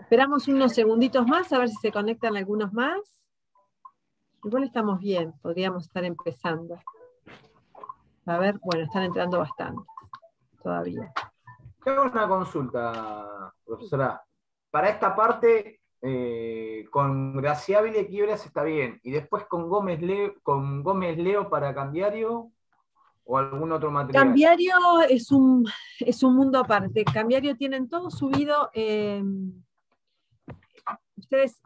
Esperamos unos segunditos más, a ver si se conectan algunos más. Igual estamos bien, podríamos estar empezando. A ver, bueno, están entrando bastante todavía. Tengo una consulta, profesora. Para esta parte, con Graciabile Quiebras está bien. ¿Y después con Gómez Leo para Cambiario o algún otro material? Cambiario es un mundo aparte. Cambiario tienen todo subido. Ustedes,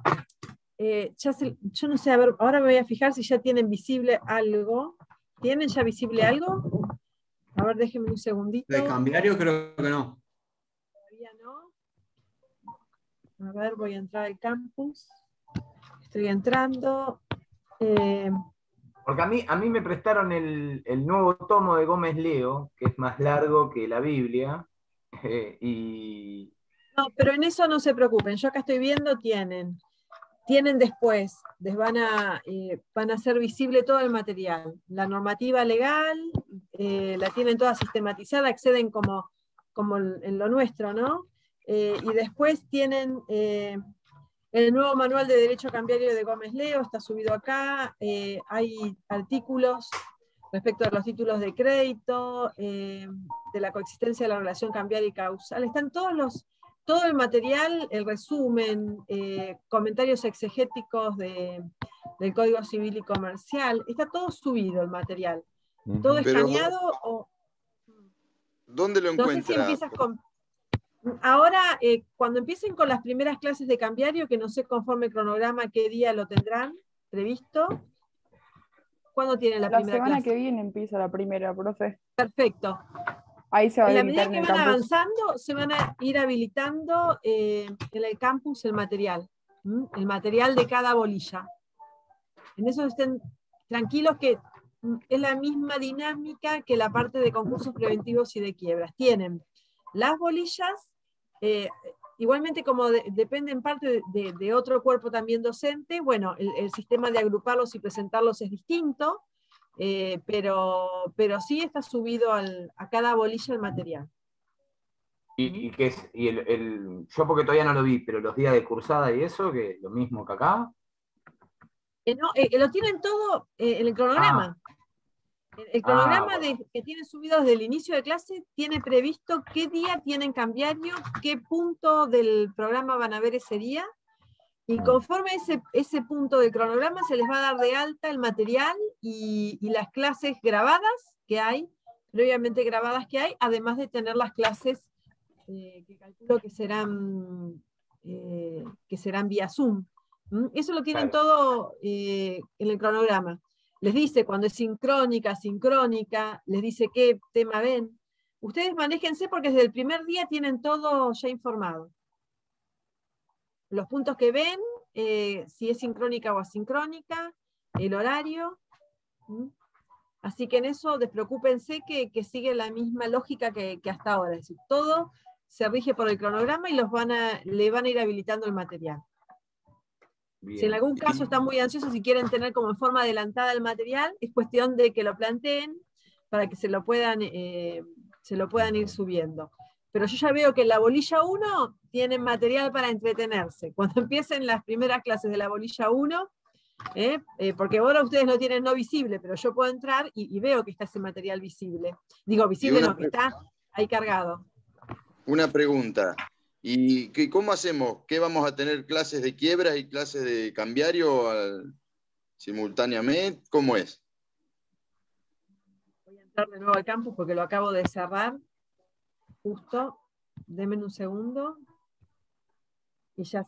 yo no sé, a ver, ahora me voy a fijar si ya tienen visible algo. ¿Tienen ya visible algo? A ver, déjenme un segundito. De Cambiario creo que no. Todavía no. A ver, voy a entrar al campus. Estoy entrando. Porque a mí me prestaron el nuevo tomo de Gómez Leo, que es más largo que la Biblia, y... No, pero en eso no se preocupen. Yo acá estoy viendo, tienen después, van a hacer visible todo el material. La normativa legal, la tienen toda sistematizada, acceden como en lo nuestro, ¿no? Y después tienen el nuevo manual de Derecho Cambiario de Gómez Leo, está subido acá, hay artículos respecto a los títulos de crédito, de la coexistencia de la relación cambiaria y causal, están todo el material, el resumen, comentarios exegéticos del Código Civil y Comercial, está todo subido el material, todo escaneado. ¿Dónde lo encuentra? No sé si empiezas con... Ahora, cuando empiecen con las primeras clases de cambiario, que no sé conforme el cronograma qué día lo tendrán previsto. ¿Cuándo tienen la primera clase? La semana que viene empieza la primera, profe. Perfecto. Ahí se va a en la habilitar medida que van avanzando, se van a ir habilitando en el campus el material de cada bolilla. En eso estén tranquilos que es la misma dinámica que la parte de concursos preventivos y de quiebras. Tienen las bolillas, igualmente como depende en parte de otro cuerpo también docente, bueno, el sistema de agruparlos y presentarlos es distinto, pero sí está subido a cada bolilla el material. Yo porque todavía no lo vi, pero los días de cursada y eso, que es lo mismo que acá. Lo tienen todo en el cronograma. El cronograma bueno. que tienen subido desde el inicio de clase tiene previsto qué día tienen cambiario, qué punto del programa van a ver ese día, y conforme ese punto del cronograma se les va a dar de alta el material y las clases grabadas que hay, previamente grabadas que hay, además de tener las clases que calculo que serán vía Zoom. Eso lo tienen todo en el cronograma. Les dice cuando es sincrónica, les dice qué tema ven. Ustedes manéjense porque desde el primer día tienen todo ya informado. Los puntos que ven, si es sincrónica o asincrónica, el horario. Así que en eso despreocúpense que sigue la misma lógica que hasta ahora. Es decir, todo se rige por el cronograma y le van a ir habilitando el material. Bien. Si en algún caso están muy ansiosos y quieren tener como en forma adelantada el material, es cuestión de que lo planteen para que se lo puedan ir subiendo. Pero yo ya veo que en la bolilla 1 tienen material para entretenerse. Cuando empiecen las primeras clases de la bolilla 1, porque ahora ustedes lo tienen no visible, pero yo puedo entrar y veo que está ese material visible. Digo, visible no, que está ahí cargado. Una pregunta. ¿Y cómo hacemos? ¿Qué vamos a tener clases de quiebras y clases de cambiario simultáneamente? ¿Cómo es? Voy a entrar de nuevo al campus porque lo acabo de cerrar. Justo. Denme un segundo. Y ya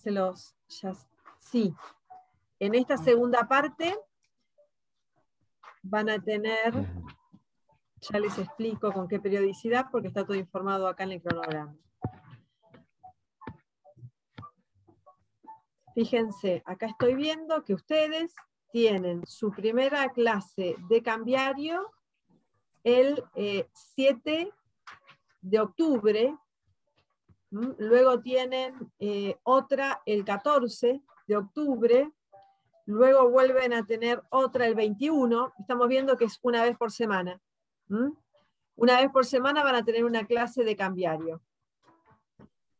sí. En esta segunda parte van a tener, ya les explico con qué periodicidad, porque está todo informado acá en el cronograma. Fíjense, acá estoy viendo que ustedes tienen su primera clase de cambiario el 7 de octubre, luego tienen otra el 14 de octubre, luego vuelven a tener otra el 21, estamos viendo que es una vez por semana. Una vez por semana van a tener una clase de cambiario.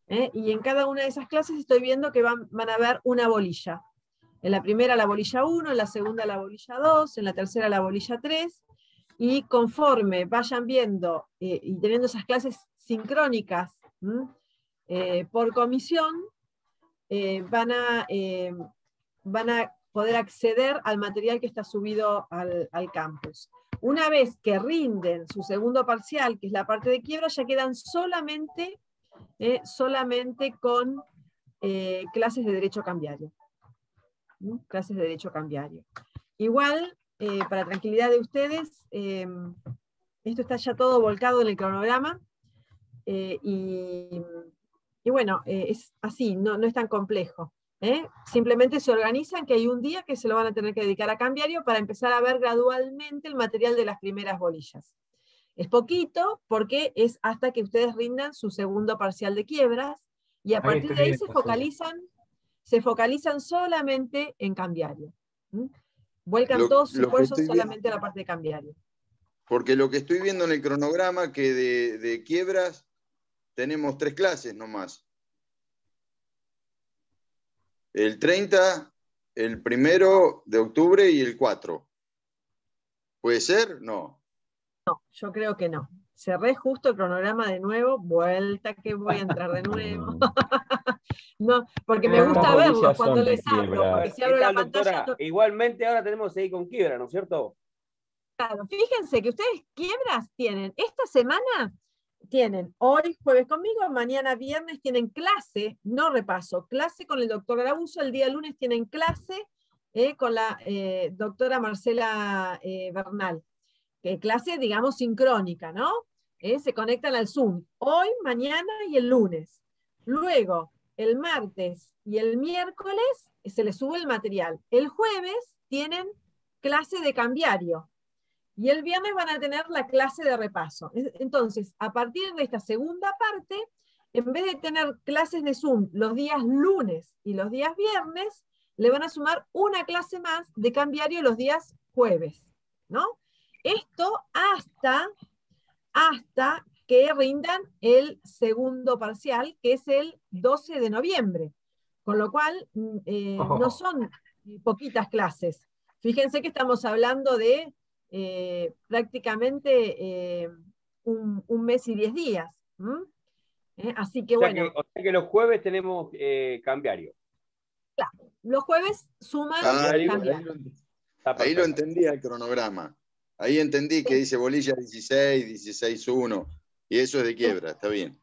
Y en cada una de esas clases estoy viendo que van a ver una bolilla. En la primera la bolilla 1, en la segunda la bolilla 2, en la tercera la bolilla 3, y conforme vayan viendo y teniendo esas clases sincrónicas por comisión, van a poder acceder al material que está subido al campus. Una vez que rinden su segundo parcial, que es la parte de quiebra, ya quedan solamente con clases de derecho cambiario. Clases de derecho cambiario. Igual, para tranquilidad de ustedes, esto está ya todo volcado en el cronograma, y bueno, es así, no es tan complejo. Simplemente se organizan que hay un día que se lo van a tener que dedicar a cambiario para empezar a ver gradualmente el material de las primeras bolillas. Es poquito porque es hasta que ustedes rindan su segundo parcial de quiebras, y a partir de ahí se focalizan solamente en cambiario. Vuelcan todos sus esfuerzos solamente a la parte de cambiario. Porque lo que estoy viendo en el cronograma, que de quiebras tenemos 3 clases nomás. El 30, el 1 de octubre y el 4. ¿Puede ser? No. No, yo creo que no. Cerré justo el cronograma de nuevo, vuelta que voy a entrar de nuevo. No, porque me gusta verlo cuando les hablo, porque si abro la pantalla... Doctora, igualmente ahora tenemos que seguir con quiebra, ¿no es cierto? Claro, fíjense que ustedes quiebras tienen, esta semana tienen, hoy jueves conmigo, mañana viernes tienen clase, no repaso, clase con el doctor Garabuso, el día lunes tienen clase con la doctora Marcela Bernal. Clase, digamos, sincrónica, ¿no? Se conectan al Zoom, hoy, mañana y el lunes. Luego, el martes y el miércoles se les sube el material. El jueves tienen clase de cambiario. Y el viernes van a tener la clase de repaso. Entonces, a partir de esta segunda parte, en vez de tener clases de Zoom los días lunes y los días viernes, le van a sumar una clase más de cambiario los días jueves, ¿no? Esto hasta que rindan el segundo parcial, que es el 12 de noviembre. Con lo cual, no son poquitas clases. Fíjense que estamos hablando de prácticamente un mes y 10 días. Así que bueno. O sea que los jueves tenemos cambiario. Claro, los jueves suman cambiario. Ahí lo entendía el cronograma. Ahí entendí que dice bolilla 16, 16-1, y eso es de quiebra, está bien.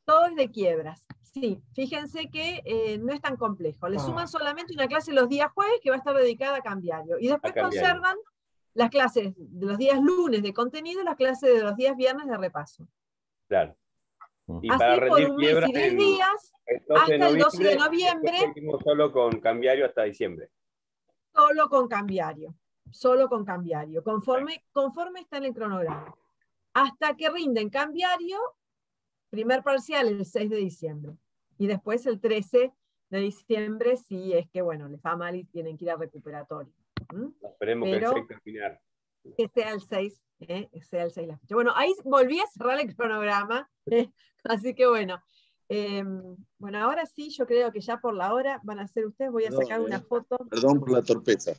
Todo es de quiebras. Sí, fíjense que no es tan complejo. Le suman solamente una clase los días jueves que va a estar dedicada a cambiario. Y después conservan las clases de los días lunes de contenido y las clases de los días viernes de repaso. Claro. Y así para por un mes y 10 días, hasta el 12 de noviembre. Seguimos solo con cambiario hasta diciembre. Solo con cambiario. Solo con cambiario. Conforme está en el cronograma. Hasta que rinden cambiario, primer parcial el 6 de diciembre. Y después el 13 de diciembre, si es que, bueno, les va mal y tienen que ir a recuperatorio. Esperemos que el 6 terminar. Que sea el 6, sea el 6 la fecha. Bueno, ahí volví a cerrar el cronograma, así que bueno. Bueno, ahora sí, yo creo que ya por la hora van a hacer ustedes, voy a sacar una foto. Perdón por la torpeza.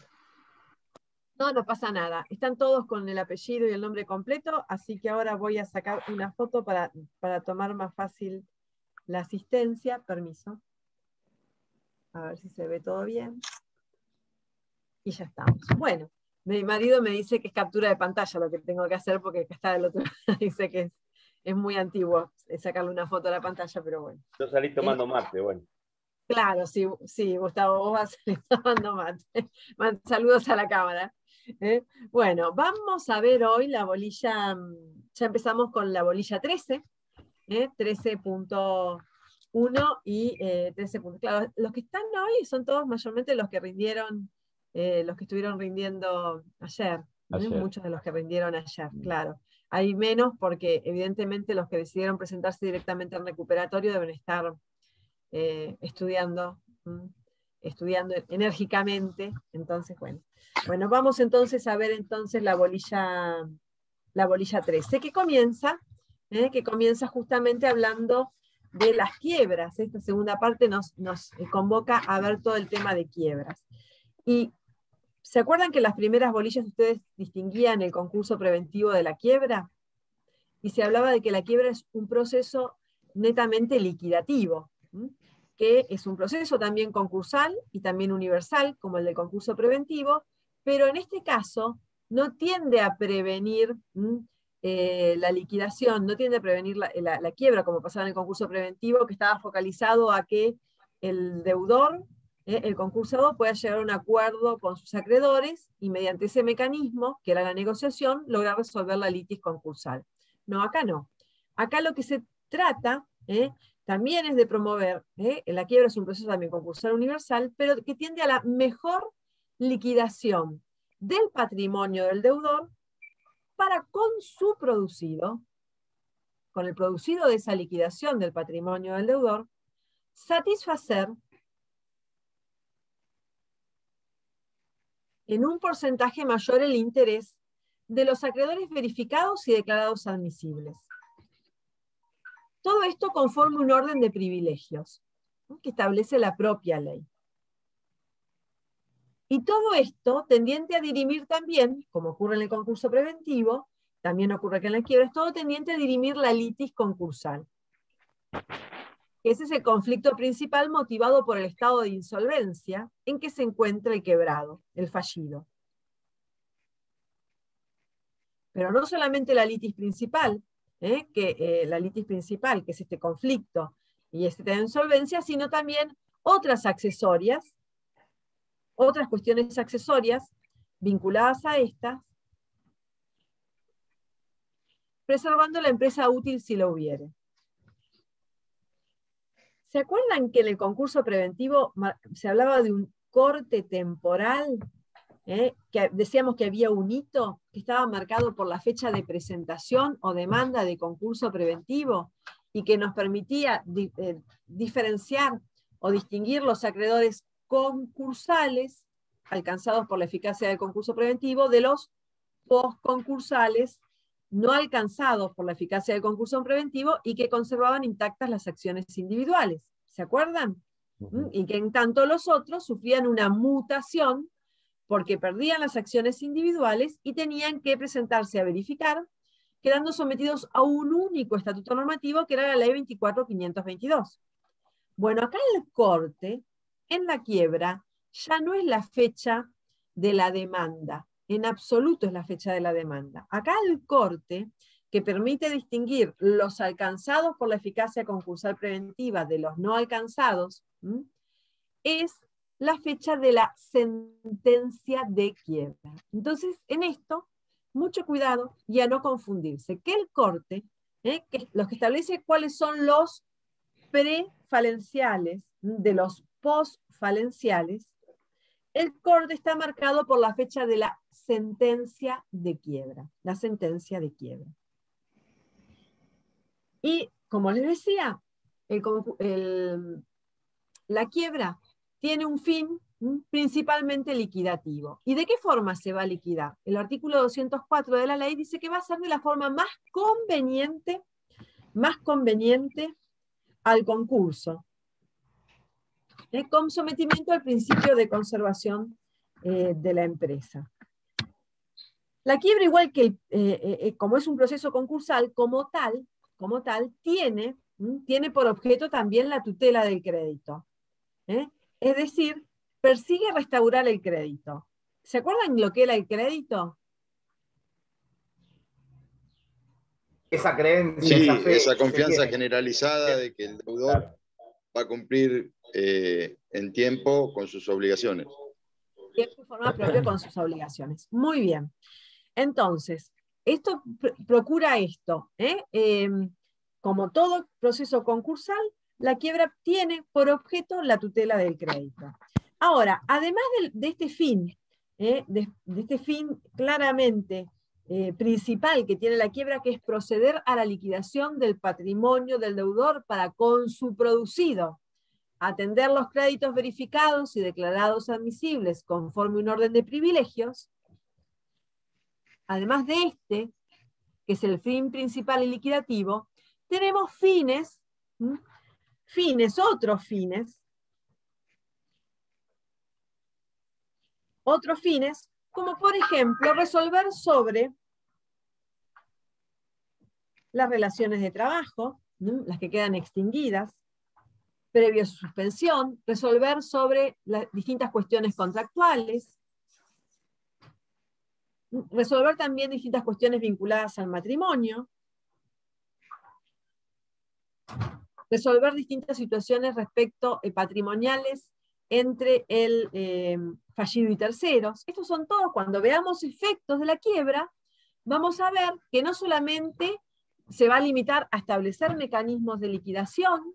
No pasa nada. Están todos con el apellido y el nombre completo, así que ahora voy a sacar una foto para tomar más fácil la asistencia. Permiso. A ver si se ve todo bien. Y ya estamos. Bueno, mi marido me dice que es captura de pantalla lo que tengo que hacer, porque está del otro lado, dice que es muy antiguo sacarle una foto a la pantalla, pero bueno. Yo salí tomando mate, bueno. Claro, sí, Gustavo, vos vas a salir tomando mate. Saludos a la cámara. Bueno, vamos a ver hoy la bolilla, ya empezamos con la bolilla 13, 13.1 y 13. Claro, los que están hoy son todos mayormente los que rindieron, los que estuvieron rindiendo ayer. Muchos de los que rindieron ayer, claro. Hay menos porque evidentemente los que decidieron presentarse directamente al recuperatorio deben estar estudiando enérgicamente. Entonces, bueno, vamos entonces a ver entonces la bolilla 13, que comienza justamente hablando de las quiebras. Esta segunda parte nos convoca a ver todo el tema de quiebras. Y ¿se acuerdan que las primeras bolillas ustedes distinguían el concurso preventivo de la quiebra? Y se hablaba de que la quiebra es un proceso netamente liquidativo, que es un proceso también concursal y también universal, como el del concurso preventivo, pero en este caso no tiende a prevenir la liquidación, no tiende a prevenir la quiebra, como pasaba en el concurso preventivo, que estaba focalizado a que el deudor, el concursado, pueda llegar a un acuerdo con sus acreedores y mediante ese mecanismo, que era la negociación, lograr resolver la litis concursal. No, acá no. Acá lo que se trata también es de promover, la quiebra es un proceso también concursal universal, pero que tiende a la mejor liquidación del patrimonio del deudor para con su producido, con el producido de esa liquidación del patrimonio del deudor, satisfacer en un porcentaje mayor el interés de los acreedores verificados y declarados admisibles. Todo esto conforme un orden de privilegios que establece la propia ley. Y todo esto tendiente a dirimir también, como ocurre en el concurso preventivo, también ocurre aquí en la quiebra, es todo tendiente a dirimir la litis concursal. Ese es el conflicto principal motivado por el estado de insolvencia en que se encuentra el quebrado, el fallido. Pero no solamente la litis principal, la litis principal, que es este conflicto y este estado de insolvencia, sino también otras accesorias, otras cuestiones accesorias vinculadas a estas, preservando la empresa útil si lo hubiere. ¿Se acuerdan que en el concurso preventivo se hablaba de un corte temporal? Que decíamos que había un hito que estaba marcado por la fecha de presentación o demanda de concurso preventivo y que nos permitía diferenciar o distinguir los acreedores concursales alcanzados por la eficacia del concurso preventivo de los postconcursales no alcanzados por la eficacia del concurso preventivo y que conservaban intactas las acciones individuales. ¿Se acuerdan? Y que en tanto los otros sufrían una mutación porque perdían las acciones individuales y tenían que presentarse a verificar, quedando sometidos a un único estatuto normativo que era la ley 24.522. Bueno, acá el corte, en la quiebra, ya no es la fecha de la demanda, en absoluto es la fecha de la demanda. Acá el corte, que permite distinguir los alcanzados por la eficacia concursal preventiva de los no alcanzados, es la fecha de la sentencia de quiebra. Entonces, en esto, mucho cuidado y a no confundirse, que el corte, los que establece cuáles son los prefalenciales de los postfalenciales, el corte está marcado por la fecha de la sentencia de quiebra, la sentencia de quiebra. Y, como les decía, la quiebra tiene un fin principalmente liquidativo. ¿Y de qué forma se va a liquidar? El artículo 204 de la ley dice que va a ser de la forma más conveniente al concurso, con sometimiento al principio de conservación de la empresa. La quiebra, igual que como es un proceso concursal, como tal, tiene por objeto también la tutela del crédito. Es decir, persigue restaurar el crédito. ¿Se acuerdan lo que era el crédito? Esa creencia, Sí, esa fe, esa que confianza tiene. generalizada de que el deudor va a cumplir en tiempo con sus obligaciones. De forma propia con sus obligaciones. Muy bien. Entonces, esto procura esto. Como todo proceso concursal, la quiebra tiene por objeto la tutela del crédito. Ahora, además de este fin, de este fin claramente principal que tiene la quiebra, que es proceder a la liquidación del patrimonio del deudor para con su producido, atender los créditos verificados y declarados admisibles conforme un orden de privilegios, además de que es el fin principal y liquidativo, tenemos fines fines, otros fines, como por ejemplo resolver sobre las relaciones de trabajo, ¿no? Las que quedan extinguidas, previo a su suspensión, resolver sobre las distintas cuestiones contractuales, resolver también distintas cuestiones vinculadas al matrimonio, resolver distintas situaciones respecto patrimoniales entre el fallido y terceros. Estos son todos, cuando veamos efectos de la quiebra, vamos a ver que no solamente se va a limitar a establecer mecanismos de liquidación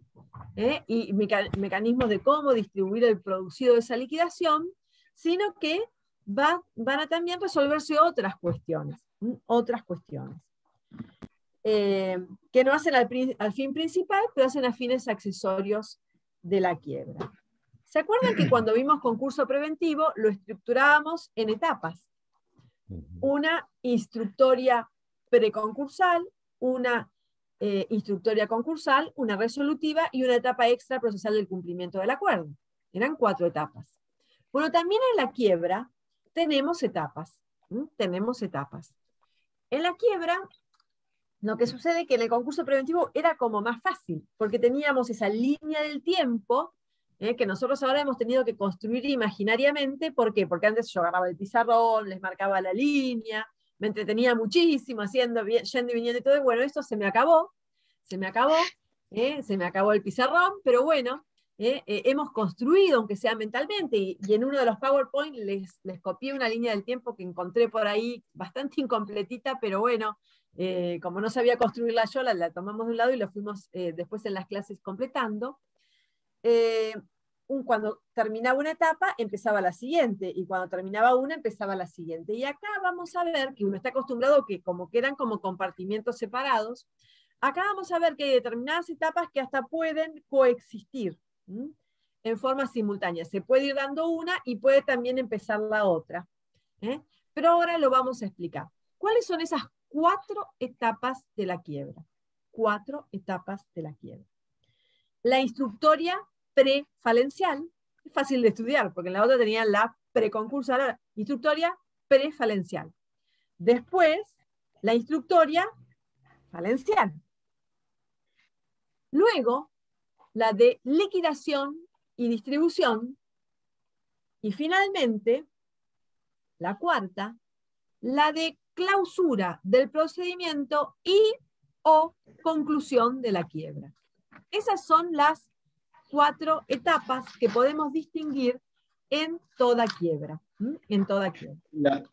y mecanismos de cómo distribuir el producido de esa liquidación, sino que van a también resolverse otras cuestiones, que no hacen al fin principal, pero hacen a fines accesorios de la quiebra. ¿Se acuerdan que cuando vimos concurso preventivo lo estructurábamos en etapas? Una instructoria preconcursal, una instructoria concursal, una resolutiva y una etapa extra procesal del cumplimiento del acuerdo. Eran 4 etapas. Bueno, también en la quiebra tenemos etapas. En la quiebra, lo que sucede es que en el concurso preventivo era como más fácil, porque teníamos esa línea del tiempo que nosotros ahora hemos tenido que construir imaginariamente. ¿Por qué? Porque antes yo agarraba el pizarrón, les marcaba la línea, me entretenía muchísimo yendo y viniendo y todo, y bueno, esto se me acabó el pizarrón, pero bueno, hemos construido, aunque sea mentalmente, y en uno de los PowerPoint les copié una línea del tiempo que encontré por ahí, bastante incompletita, pero bueno, como no sabía construirla yo, la tomamos de un lado y lo fuimos después en las clases completando. Cuando terminaba una etapa, empezaba la siguiente, y cuando terminaba una, empezaba la siguiente. Y acá vamos a ver que uno está acostumbrado que como quedan como compartimientos separados, acá vamos a ver que hay determinadas etapas que hasta pueden coexistir en forma simultánea. Se puede ir dando una y puede también empezar la otra. Pero ahora lo vamos a explicar. ¿Cuáles son esas 4 etapas de la quiebra? 4 etapas de la quiebra. La instructoria prefalencial, es fácil de estudiar, porque en la otra tenían la preconcursal, ahora, instructoria prefalencial. Después, la instructoria falencial. Luego, la de liquidación y distribución. Y finalmente, la cuarta, la de clausura del procedimiento y o conclusión de la quiebra. Esas son las 4 etapas que podemos distinguir en toda quiebra. La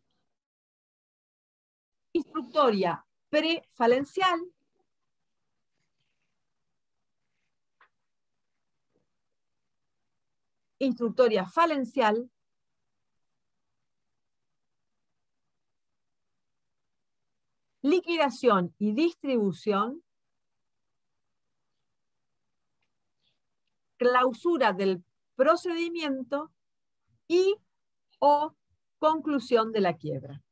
instructoria prefalencial, instructoria falencial, liquidación y distribución, clausura del procedimiento y o conclusión de la quiebra.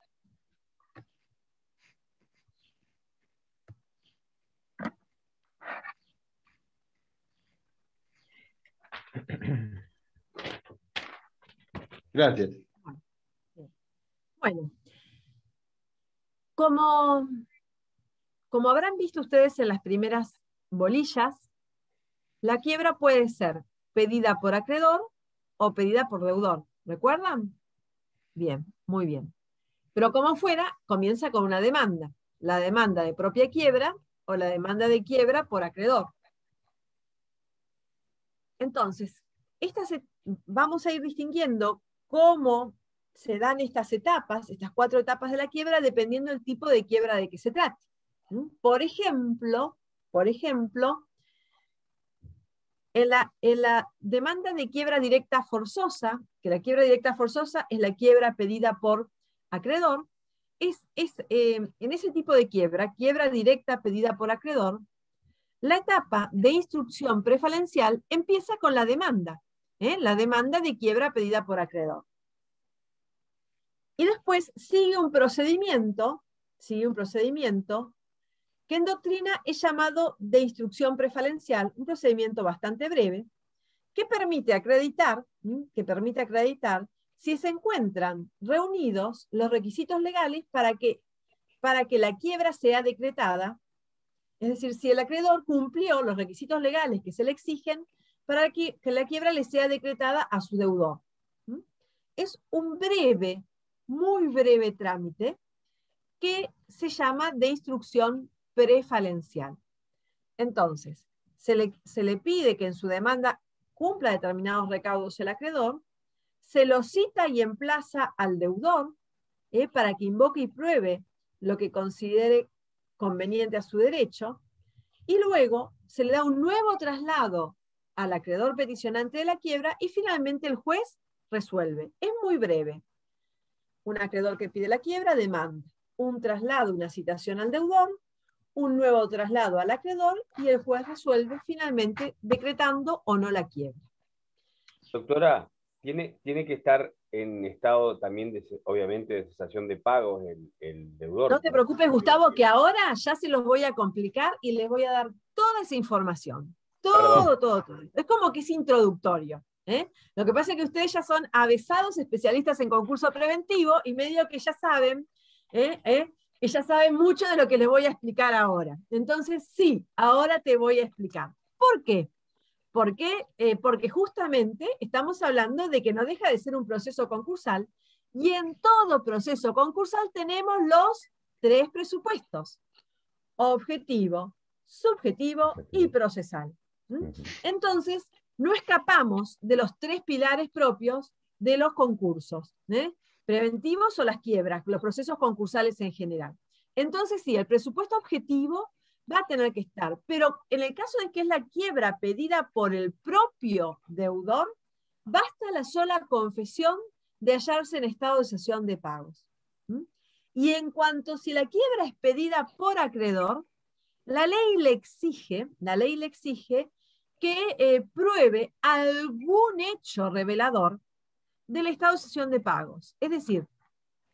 Gracias. Bueno, como habrán visto ustedes en las primeras bolillas, la quiebra puede ser pedida por acreedor o pedida por deudor. ¿Recuerdan? Bien, muy bien. Pero como fuera, comienza con una demanda. La demanda de propia quiebra o la demanda de quiebra por acreedor. Entonces, vamos a ir distinguiendo cómo se dan estas etapas, estas 4 etapas de la quiebra, dependiendo del tipo de quiebra de que se trate. Por ejemplo, en la demanda de quiebra directa forzosa, que la quiebra directa forzosa es la quiebra pedida por acreedor, en ese tipo de quiebra directa pedida por acreedor, la etapa de instrucción prefalencial empieza con la demanda de quiebra pedida por acreedor. Y después sigue un procedimiento que en doctrina es llamado de instrucción prefalencial, un procedimiento bastante breve, que permite acreditar si se encuentran reunidos los requisitos legales para que la quiebra sea decretada, es decir, si el acreedor cumplió los requisitos legales que se le exigen para que la quiebra le sea decretada a su deudor. Es un breve, muy breve trámite que se llama de instrucción prefalencial. Entonces, se le pide que en su demanda cumpla determinados recaudos el acreedor, se lo cita y emplaza al deudor para que invoque y pruebe lo que considere conveniente a su derecho, y luego se le da un nuevo traslado al acreedor peticionante de la quiebra y finalmente el juez resuelve. Es muy breve. Un acreedor que pide la quiebra demanda un traslado, una citación al deudor, un nuevo traslado al acreedor y el juez resuelve finalmente decretando o no la quiebra. Doctora, ¿tiene que estar en estado también, obviamente, de cesación de pagos el deudor? No te preocupes, Gustavo, que ahora ya se los voy a complicar y les voy a dar toda esa información. Todo. Es como que es introductorio. Lo que pasa es que ustedes ya son avesados especialistas en concurso preventivo y medio que ya saben, que ya saben mucho de lo que les voy a explicar ahora. Entonces, sí, ahora te voy a explicar. ¿Por qué? Porque justamente estamos hablando de que no deja de ser un proceso concursal, y en todo proceso concursal tenemos los 3 presupuestos: objetivo, subjetivo y procesal. Entonces, no escapamos de los 3 pilares propios de los concursos, preventivos o las quiebras, los procesos concursales en general. Entonces, sí, el presupuesto objetivo va a tener que estar, pero en el caso de que es la quiebra pedida por el propio deudor, basta la sola confesión de hallarse en estado de cesión de pagos. Y en cuanto si la quiebra es pedida por acreedor, la ley le exige que pruebe algún hecho revelador del estado de cesión de pagos. Es decir,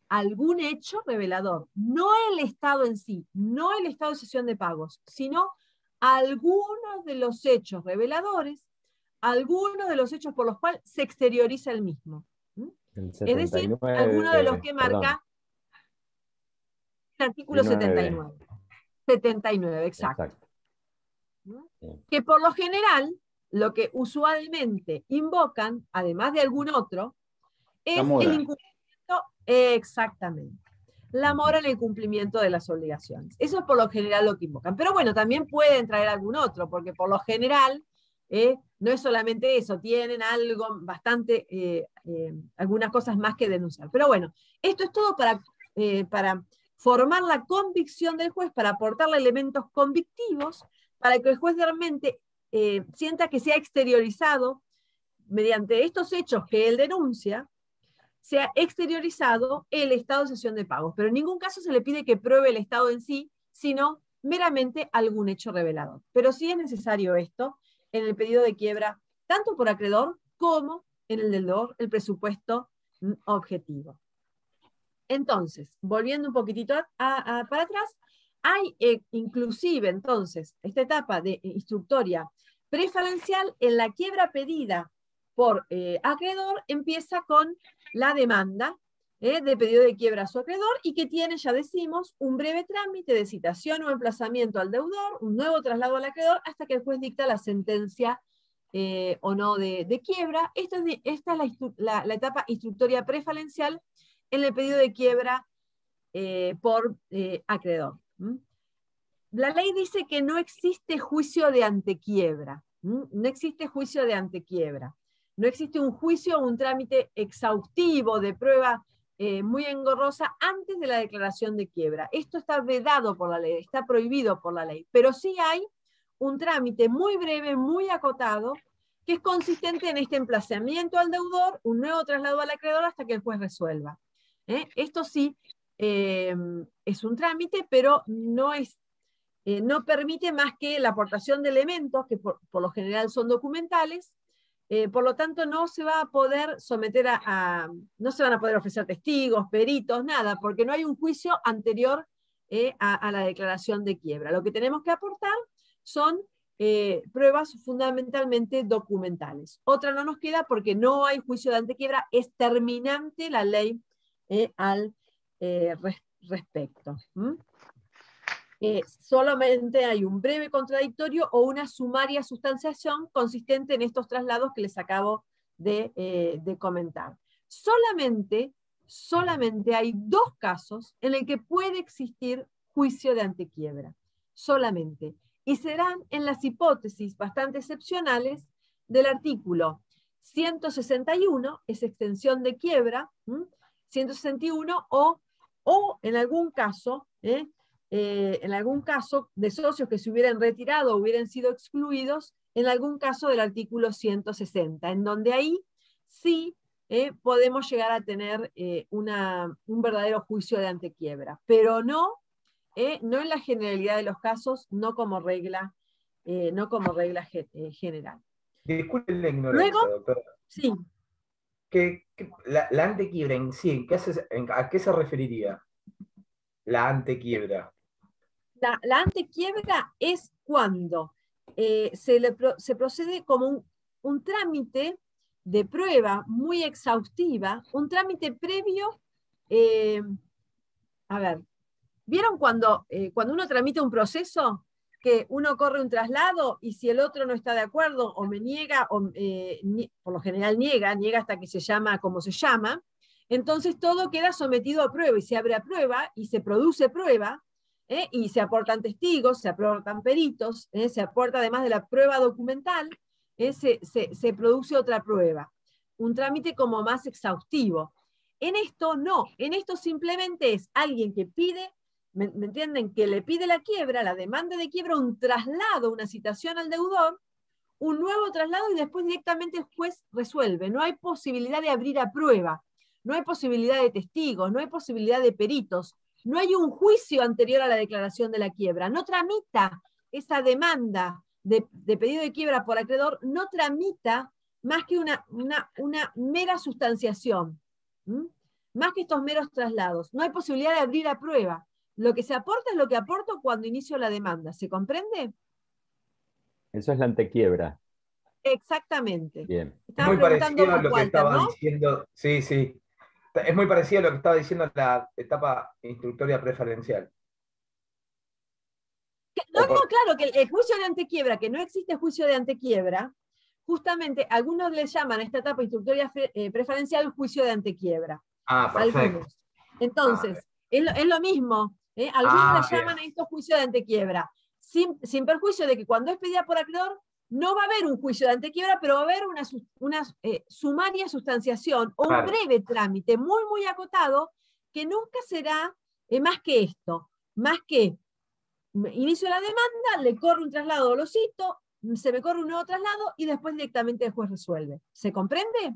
algún hecho revelador, no el estado en sí, no el estado de cesión de pagos, sino algunos de los hechos reveladores, algunos de los hechos por los cuales se exterioriza el mismo. Es decir, algunos de los que marca el artículo 79. 79, exacto. Que por lo general, lo que usualmente invocan, además de algún otro, es el incumplimiento. Exactamente. La mora en el cumplimiento de las obligaciones. Eso es por lo general lo que invocan. Pero bueno, también pueden traer algún otro, porque por lo general no es solamente eso, tienen algo bastante, algunas cosas más que denunciar. Pero bueno, esto es todo para formar la convicción del juez, para aportarle elementos convictivos, para que el juez realmente sienta que se ha exteriorizado, mediante estos hechos que él denuncia, se ha exteriorizado el estado de cesión de pagos. Pero en ningún caso se le pide que pruebe el estado en sí, sino meramente algún hecho revelador. Pero sí es necesario esto en el pedido de quiebra, tanto por acreedor como en el deudor, el presupuesto objetivo. Entonces, volviendo un poquitito para atrás, hay inclusive entonces esta etapa de instructoria prefalencial en la quiebra pedida por acreedor, empieza con la demanda de pedido de quiebra a su acreedor, y que tiene, ya decimos, un breve trámite de citación o emplazamiento al deudor, un nuevo traslado al acreedor, hasta que el juez dicta la sentencia o no de quiebra. Esta es la etapa instructoria prefalencial en el pedido de quiebra por acreedor. La ley dice que no existe juicio de antequiebra. No existe juicio de antequiebra. No existe un juicio o un trámite exhaustivo de prueba muy engorrosa antes de la declaración de quiebra. Esto está vedado por la ley, está prohibido por la ley. Pero sí hay un trámite muy breve, muy acotado, que es consistente en este emplazamiento al deudor, un nuevo traslado al acreedor hasta que el juez resuelva. Esto sí es un trámite, pero no permite más que la aportación de elementos que por lo general son documentales. Por lo tanto, no se va a poder someter no se van a poder ofrecer testigos, peritos, nada, porque no hay un juicio anterior a la declaración de quiebra. Lo que tenemos que aportar son pruebas fundamentalmente documentales. Otra no nos queda porque no hay juicio de antequiebra, es terminante la ley al respecto. Solamente hay un breve contradictorio o una sumaria sustanciación consistente en estos traslados que les acabo de comentar. Solamente hay 2 casos en el que puede existir juicio de antequiebra. Solamente. Y serán en las hipótesis bastante excepcionales del artículo 161, es extensión de quiebra, 161, o en algún caso de socios que se hubieran retirado o hubieran sido excluidos, en algún caso del artículo 160, en donde ahí sí podemos llegar a tener un verdadero juicio de antequiebra, pero no en la generalidad de los casos, no como regla general. Disculpe la ignorancia, Luego, doctora. sí. La antequiebra en sí, ¿a qué se referiría? La antequiebra. La antequiebra es cuando se procede como un trámite de prueba muy exhaustiva, un trámite previo, a ver, ¿vieron cuando uno tramita un proceso? Que uno corre un traslado y si el otro no está de acuerdo o me niega, por lo general niega hasta que se llama como se llama, entonces todo queda sometido a prueba y se abre a prueba y se produce prueba, y se aportan testigos, se aportan peritos, se aporta además de la prueba documental, se produce otra prueba. Un trámite como más exhaustivo. En esto no, en esto simplemente es alguien que pide, ¿me entienden? Que le pide la quiebra, la demanda de quiebra, un traslado, una citación al deudor, un nuevo traslado y después directamente el juez resuelve. No hay posibilidad de abrir a prueba, no hay posibilidad de testigos, no hay posibilidad de peritos, no hay un juicio anterior a la declaración de la quiebra, no tramita esa demanda de pedido de quiebra por acreedor, no tramita más que una mera sustanciación, más que estos meros traslados. No hay posibilidad de abrir a prueba. Lo que se aporta es lo que aporto cuando inicio la demanda. ¿Se comprende? Eso es la antequiebra. Exactamente. Bien. Estaba Muy preguntando parecido a lo que Walter, estaba ¿no? diciendo. Sí, sí. Es muy parecido a lo que estaba diciendo la etapa instructoria preferencial. No, claro, que el juicio de antequiebra, que no existe juicio de antequiebra, justamente algunos le llaman a esta etapa instructoria preferencial juicio de antequiebra. Ah, perfecto. Algunos. Entonces, es lo mismo. Algunos le llaman a esto juicio de antequiebra, sin perjuicio de que cuando es pedida por acreedor, no va a haber un juicio de antequiebra, pero va a haber una sumaria sustanciación o un breve trámite muy, muy acotado, que nunca será más que esto, más que inicio la demanda, le corre un traslado, lo cito, se me corre un nuevo traslado y después directamente el juez resuelve. ¿Se comprende?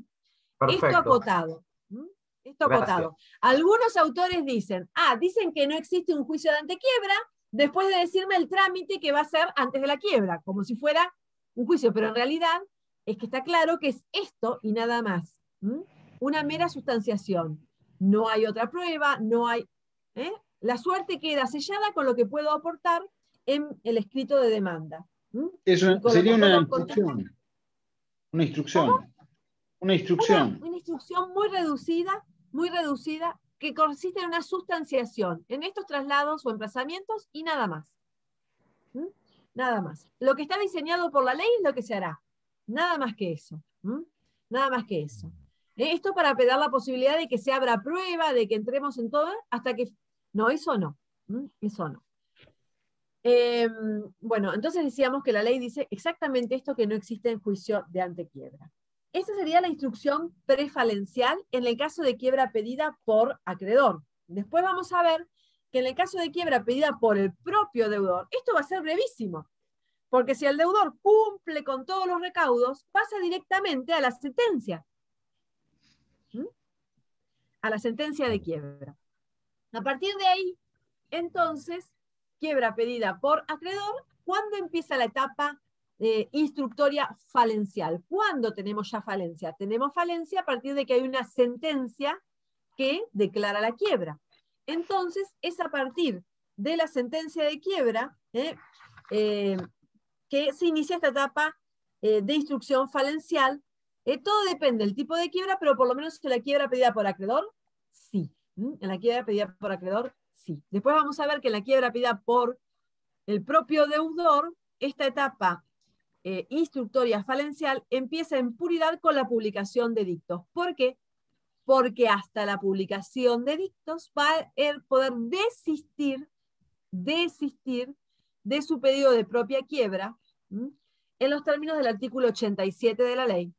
Perfecto. Esto acotado. Esto acotado. Algunos autores dicen que no existe un juicio de antequiebra después de decirme el trámite que va a ser antes de la quiebra, como si fuera un juicio, pero en realidad es que está claro que es esto y nada más. Una mera sustanciación. No hay otra prueba, no hay... La suerte queda sellada con lo que puedo aportar en el escrito de demanda. Eso sería una instrucción. Una instrucción. ¿Cómo? Una instrucción. Una instrucción muy reducida, que consiste en una sustanciación en estos traslados o emplazamientos y nada más. Nada más. Lo que está diseñado por la ley es lo que se hará. Nada más que eso. Nada más que eso. Esto para dar la posibilidad de que se abra prueba, de que entremos en todo, hasta que... No, eso no. Eso no. Bueno, entonces decíamos que la ley dice exactamente esto, que no existe en juicio de antequiebra. Esa sería la instrucción prefalencial en el caso de quiebra pedida por acreedor. Después vamos a ver que en el caso de quiebra pedida por el propio deudor, esto va a ser brevísimo, porque si el deudor cumple con todos los recaudos, pasa directamente a la sentencia. A la sentencia de quiebra. A partir de ahí, entonces, quiebra pedida por acreedor, ¿cuándo empieza la etapa instructoria falencial? ¿Cuándo tenemos ya falencia? Tenemos falencia a partir de que hay una sentencia que declara la quiebra. Entonces, es a partir de la sentencia de quiebra, que se inicia esta etapa de instrucción falencial. Todo depende del tipo de quiebra, pero por lo menos en la quiebra pedida por acreedor, sí. En la quiebra pedida por acreedor, sí. Después vamos a ver que en la quiebra pedida por el propio deudor, esta etapa instructoria falencial empieza en puridad con la publicación de dictos. ¿Por qué? Porque hasta la publicación de dictos va a poder desistir de su pedido de propia quiebra, en los términos del artículo 87 de la ley.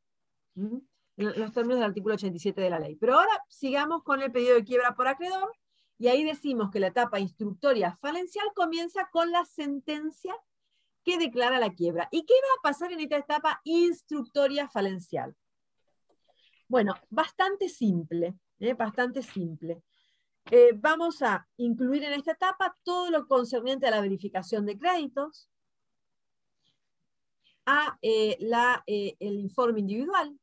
En los términos del artículo 87 de la ley. Pero ahora sigamos con el pedido de quiebra por acreedor, y ahí decimos que la etapa instructoria falencial comienza con la sentencia que declara la quiebra. ¿Y qué va a pasar en esta etapa instructoria falencial? Bueno, bastante simple, bastante simple. Vamos a incluir en esta etapa todo lo concerniente a la verificación de créditos, a el informe individual,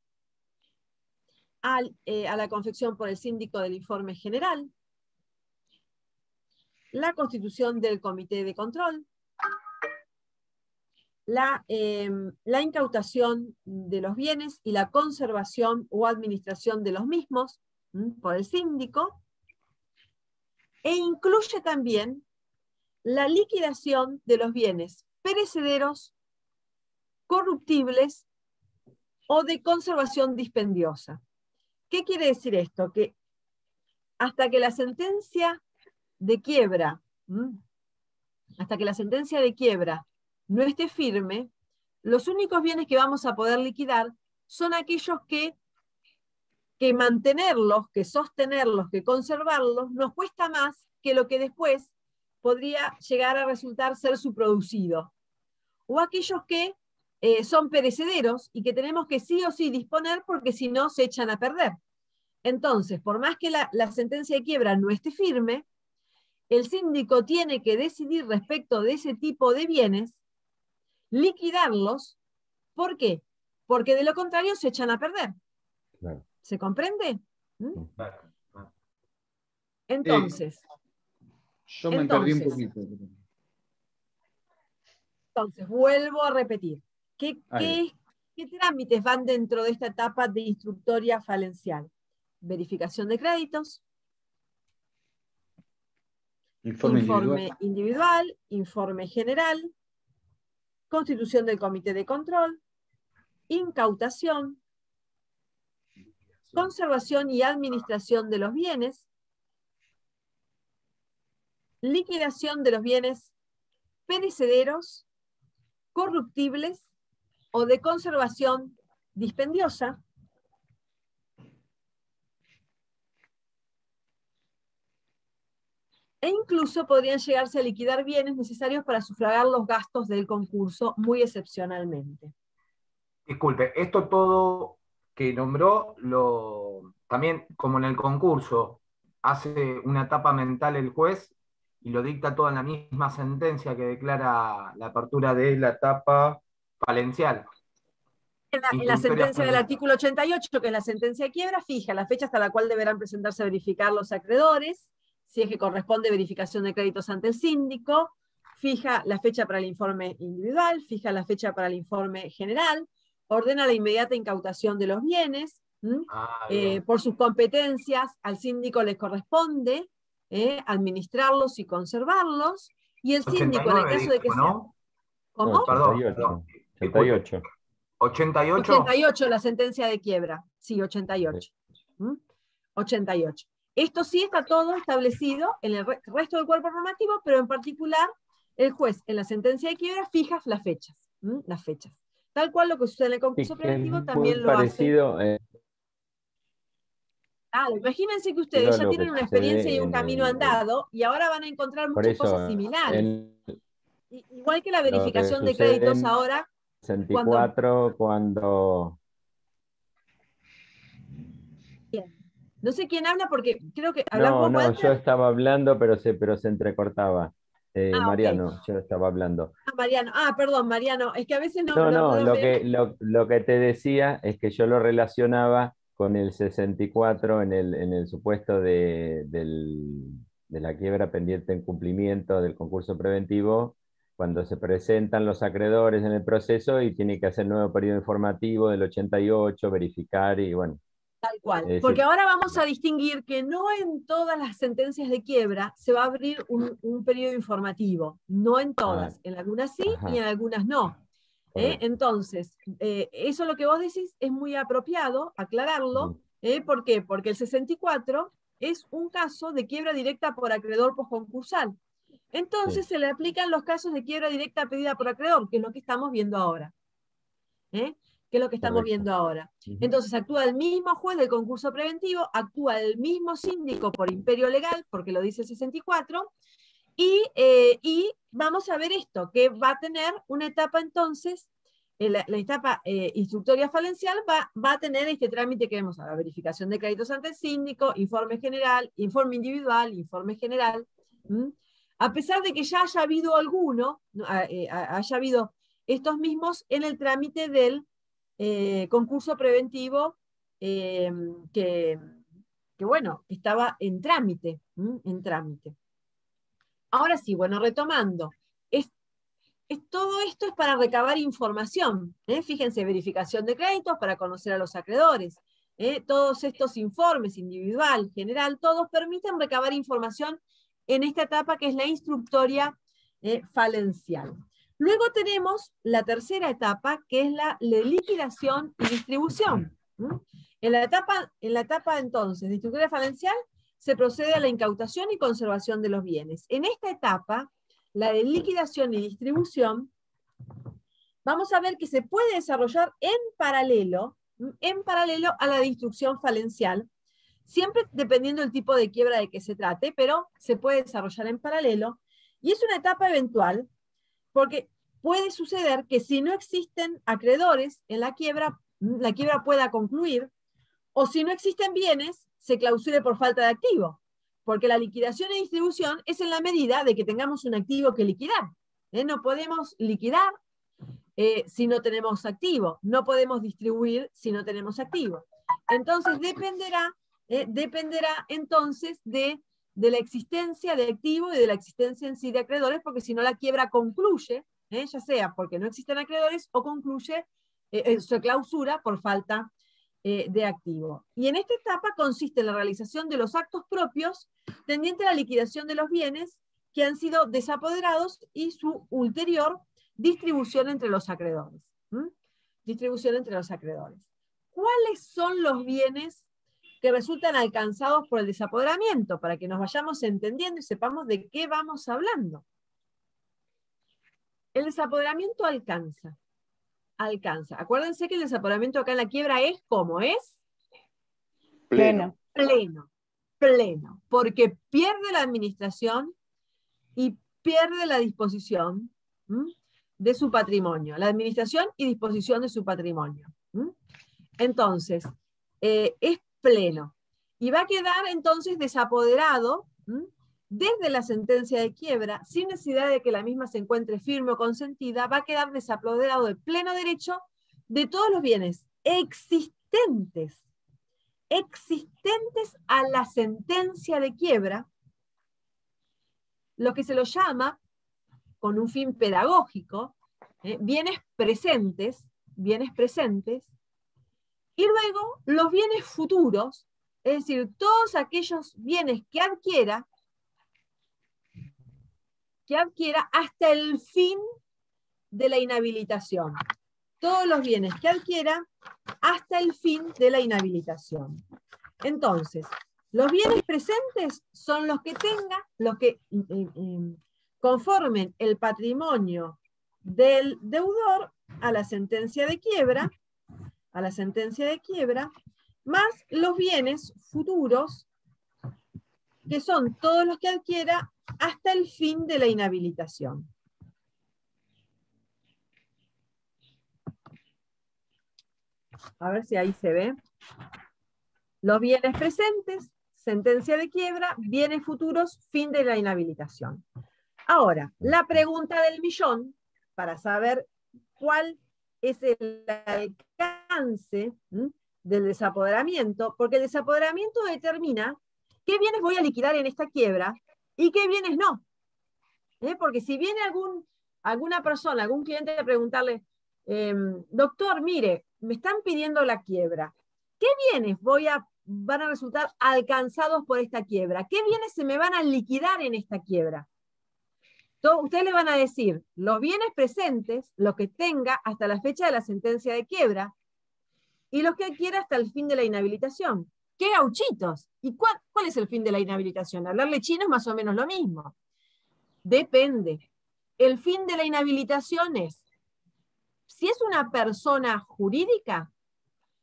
a la confección por el síndico del informe general, la constitución del comité de control, la incautación de los bienes y la conservación o administración de los mismos por el síndico, e incluye también la liquidación de los bienes perecederos, corruptibles o de conservación dispendiosa. ¿Qué quiere decir esto? Que hasta que la sentencia de quiebra, no esté firme, los únicos bienes que vamos a poder liquidar son aquellos que mantenerlos, que sostenerlos, que conservarlos, nos cuesta más que lo que después podría llegar a resultar ser su producido. O aquellos que son perecederos y que tenemos que sí o sí disponer porque si no se echan a perder. Entonces, por más que la sentencia de quiebra no esté firme, el síndico tiene que decidir respecto de ese tipo de bienes, liquidarlos. ¿Por qué? Porque de lo contrario se echan a perder. Claro. ¿Se comprende? Entonces. Yo me perdí un poquito. Entonces, vuelvo a repetir. ¿Qué trámites van dentro de esta etapa de instructoria falencial? Verificación de créditos, informe individual, informe general, constitución del comité de control, incautación, conservación y administración de los bienes, liquidación de los bienes perecederos, corruptibles o de conservación dispendiosa, e incluso podrían llegarse a liquidar bienes necesarios para sufragar los gastos del concurso, muy excepcionalmente. Disculpe, esto todo que nombró, también como en el concurso, hace una etapa mental el juez y lo dicta todo en la misma sentencia que declara la apertura de la etapa falencial. En la sentencia del artículo 88, que es la sentencia de quiebra, fija la fecha hasta la cual deberán presentarse a verificar los acreedores, si es que corresponde verificación de créditos ante el síndico, fija la fecha para el informe individual, fija la fecha para el informe general, ordena la inmediata incautación de los bienes, por sus competencias al síndico les corresponde administrarlos y conservarlos, y el síndico en el caso de que sea... ¿Cómo? 88. 88 la sentencia de quiebra, sí, 88. 88. Esto sí está todo establecido en el resto del cuerpo normativo, pero en particular el juez en la sentencia de quiebra fija las fechas. Tal cual lo que sucede en el concurso preventivo también lo parecido, hace. Imagínense que ustedes ya tienen una experiencia y un camino andado y ahora van a encontrar muchas cosas similares. Igual que la verificación de créditos ahora. 64 cuando... Bien. No sé quién habla porque creo que... No, yo estaba hablando, pero se entrecortaba. Mariano, yo estaba hablando. Mariano, perdón, Mariano, es que a veces lo que te decía es que yo lo relacionaba con el 64 en el supuesto del de la quiebra pendiente en cumplimiento del concurso preventivo, cuando se presentan los acreedores en el proceso y tiene que hacer nuevo periodo informativo del 88, verificar y bueno. Tal cual. Es decir, porque ahora vamos a distinguir que no en todas las sentencias de quiebra se va a abrir un periodo informativo. No en todas. En algunas sí ajá. y en algunas no. Correcto. Entonces, eso lo que vos decís es muy apropiado aclararlo. ¿Por qué? Porque el 64 es un caso de quiebra directa por acreedor posconcursal. Entonces se le aplican los casos de quiebra directa pedida por acreedor, que es lo que estamos viendo ahora. Que es lo que estamos viendo ahora. Entonces actúa el mismo juez del concurso preventivo, actúa el mismo síndico por imperio legal, porque lo dice el 64, y vamos a ver esto, que va a tener una etapa entonces, la etapa instructoria falencial va a tener este trámite que vemos ahora, verificación de créditos ante el síndico, informe general, informe individual, informe general. A pesar de que ya haya habido alguno, haya habido estos mismos en el trámite del concurso preventivo que bueno, estaba en trámite, Ahora sí, bueno, retomando, todo esto es para recabar información, fíjense, verificación de créditos para conocer a los acreedores, todos estos informes, individual, general, todos permiten recabar información en esta etapa que es la instructoria falencial. Luego tenemos la tercera etapa, que es la liquidación y distribución. En la etapa entonces de instructoria falencial se procede a la incautación y conservación de los bienes. En esta etapa, la de liquidación y distribución, vamos a ver que se puede desarrollar en paralelo a la de instrucción falencial, siempre dependiendo del tipo de quiebra de que se trate, pero se puede desarrollar en paralelo, y es una etapa eventual, porque puede suceder que si no existen acreedores en la quiebra pueda concluir, o si no existen bienes, se clausure por falta de activo, porque la liquidación y distribución es en la medida de que tengamos un activo que liquidar. No podemos liquidar si no tenemos activo, no podemos distribuir si no tenemos activo. Entonces dependerá entonces de la existencia de activo y de la existencia en sí de acreedores, porque si no la quiebra concluye, ya sea porque no existen acreedores o concluye, se clausura por falta de activo. Y en esta etapa consiste en la realización de los actos propios tendiente a la liquidación de los bienes que han sido desapoderados y su ulterior distribución entre los acreedores. Distribución entre los acreedores. ¿Cuáles son los bienes que resultan alcanzados por el desapoderamiento? Para que nos vayamos entendiendo y sepamos de qué vamos hablando. El desapoderamiento alcanza. Acuérdense que el desapoderamiento acá en la quiebra es ¿cómo es? Pleno. Pleno. Porque pierde la administración y pierde la disposición de su patrimonio. La administración y disposición de su patrimonio. Entonces, es pleno. Y va a quedar entonces desapoderado desde la sentencia de quiebra, sin necesidad de que la misma se encuentre firme o consentida, va a quedar desapoderado de pleno derecho de todos los bienes existentes a la sentencia de quiebra, lo que se lo llama, con un fin pedagógico, bienes presentes, y luego los bienes futuros, es decir, todos aquellos bienes que adquiera hasta el fin de la inhabilitación. Todos los bienes que adquiera hasta el fin de la inhabilitación. Entonces, los bienes presentes son los que conformen el patrimonio del deudor a la sentencia de quiebra, más los bienes futuros, que son todos los que adquiera hasta el fin de la inhabilitación. A ver si ahí se ve. Los bienes presentes, sentencia de quiebra, bienes futuros, fin de la inhabilitación. Ahora, la pregunta del millón, para saber cuál es el alcance del desapoderamiento, porque el desapoderamiento determina qué bienes voy a liquidar en esta quiebra y qué bienes no. Porque si viene alguna persona, algún cliente a preguntarle, doctor, mire, me están pidiendo la quiebra, ¿qué bienes van a resultar alcanzados por esta quiebra? ¿Qué bienes se me van a liquidar en esta quiebra? Ustedes le van a decir los bienes presentes, lo que tenga hasta la fecha de la sentencia de quiebra, y los que adquiera hasta el fin de la inhabilitación. ¡Qué gauchitos! ¿Y cuál es el fin de la inhabilitación? Hablarle chino es más o menos lo mismo. Depende. El fin de la inhabilitación es, si es una persona jurídica,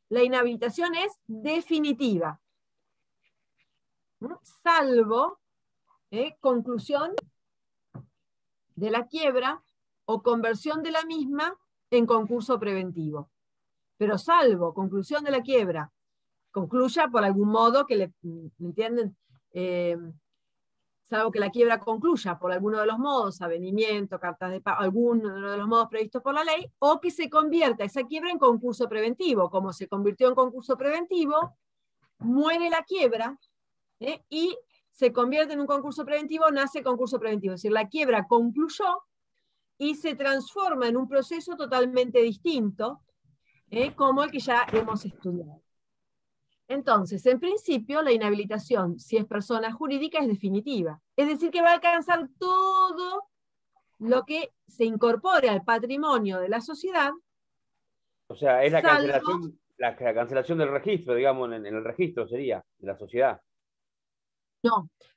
la inhabilitación es definitiva, salvo conclusión de la quiebra o conversión de la misma en concurso preventivo. Pero salvo conclusión de la quiebra, concluya por algún modo que ¿me entienden? Salvo que la quiebra concluya por alguno de los modos, avenimiento, cartas de pago, alguno de los modos previstos por la ley, o que se convierta esa quiebra en concurso preventivo. Como se convirtió en concurso preventivo, muere la quiebra, y se convierte en un concurso preventivo, nace concurso preventivo. Es decir, la quiebra concluyó y se transforma en un proceso totalmente distinto, como el que ya hemos estudiado. Entonces, en principio, la inhabilitación, si es persona jurídica, es definitiva. Es decir, que va a alcanzar todo lo que se incorpore al patrimonio de la sociedad. O sea, es la cancelación del registro, digamos, en el registro sería, de la sociedad.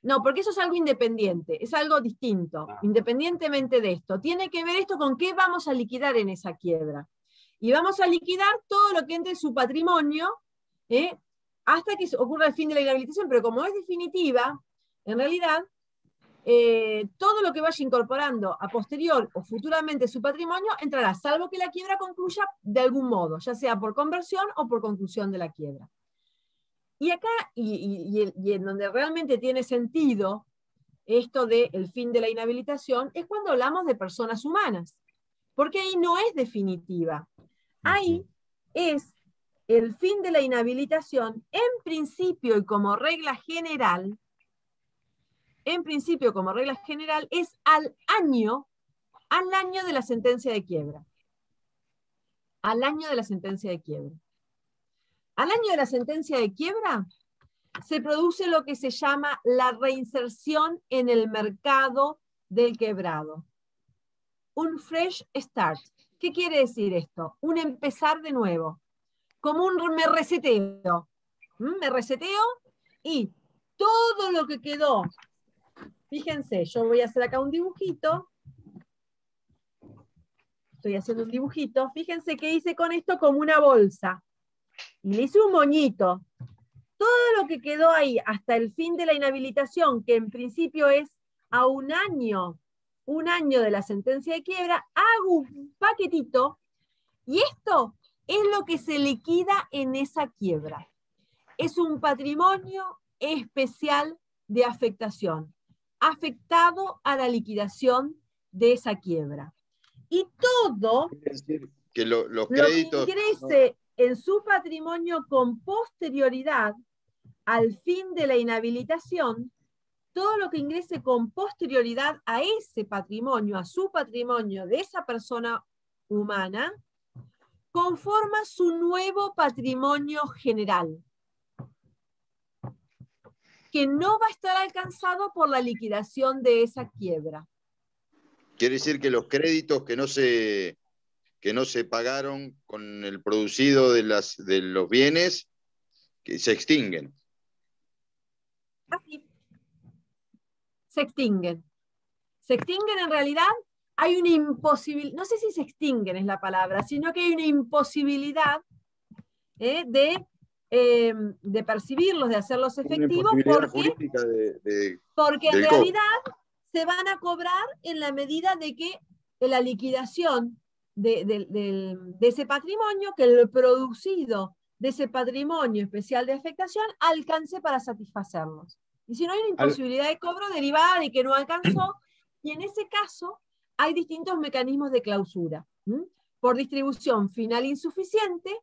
No, porque eso es algo independiente, es algo distinto, independientemente de esto. Tiene que ver esto con qué vamos a liquidar en esa quiebra. Y vamos a liquidar todo lo que entre en su patrimonio, hasta que ocurra el fin de la inhabilitación, pero como es definitiva, en realidad, todo lo que vaya incorporando a posterior o futuramente su patrimonio entrará, salvo que la quiebra concluya de algún modo, ya sea por conversión o por conclusión de la quiebra. Y acá, y en donde realmente tiene sentido esto del fin de la inhabilitación, es cuando hablamos de personas humanas, porque ahí no es definitiva. Ahí es el fin de la inhabilitación, en principio y como regla general, es al año de la sentencia de quiebra. Al año de la sentencia de quiebra. Al año de la sentencia de quiebra se produce lo que se llama la reinserción en el mercado del quebrado. Un fresh start. ¿Qué quiere decir esto? Un empezar de nuevo. Como un me reseteo. Me reseteo y todo lo que quedó. Fíjense, yo voy a hacer acá un dibujito. Estoy haciendo un dibujito. Fíjense que hice con esto como una bolsa. Y le hice un moñito. Todo lo que quedó ahí hasta el fin de la inhabilitación, que en principio es a un año de la sentencia de quiebra, hago un paquetito y esto es lo que se liquida en esa quiebra. Es un patrimonio especial de afectación, afectado a la liquidación de esa quiebra. Y todo es decir, que los créditos, lo que ingrese en su patrimonio con posterioridad al fin de la inhabilitación, todo lo que ingrese con posterioridad a ese patrimonio, a su patrimonio de esa persona humana, conforma su nuevo patrimonio general, que no va a estar alcanzado por la liquidación de esa quiebra. quiere decir que los créditos que no se pagaron con el producido de los bienes, que se extinguen. Así. Se extinguen. Se extinguen en realidad, hay una imposibilidad, no sé si se extinguen es la palabra, sino que hay una imposibilidad de percibirlos, de hacerlos efectivos, porque en realidad se van a cobrar en la medida de que la liquidación de ese patrimonio, que el producido de ese patrimonio especial de afectación alcance para satisfacerlos. Y si no, hay una imposibilidad de cobro derivada de que no alcanzó, y en ese caso hay distintos mecanismos de clausura. Por distribución final insuficiente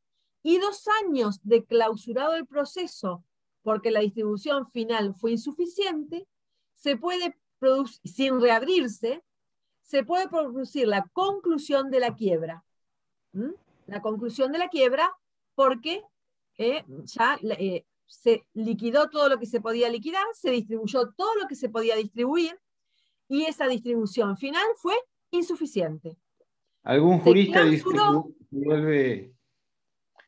y 2 años de clausurado el proceso porque la distribución final fue insuficiente, se puede sin reabrirse, se puede producir la conclusión de la quiebra. ¿Mm? La conclusión de la quiebra porque ya se liquidó todo lo que se podía liquidar, se distribuyó todo lo que se podía distribuir, y esa distribución final fue insuficiente. Algún jurista dice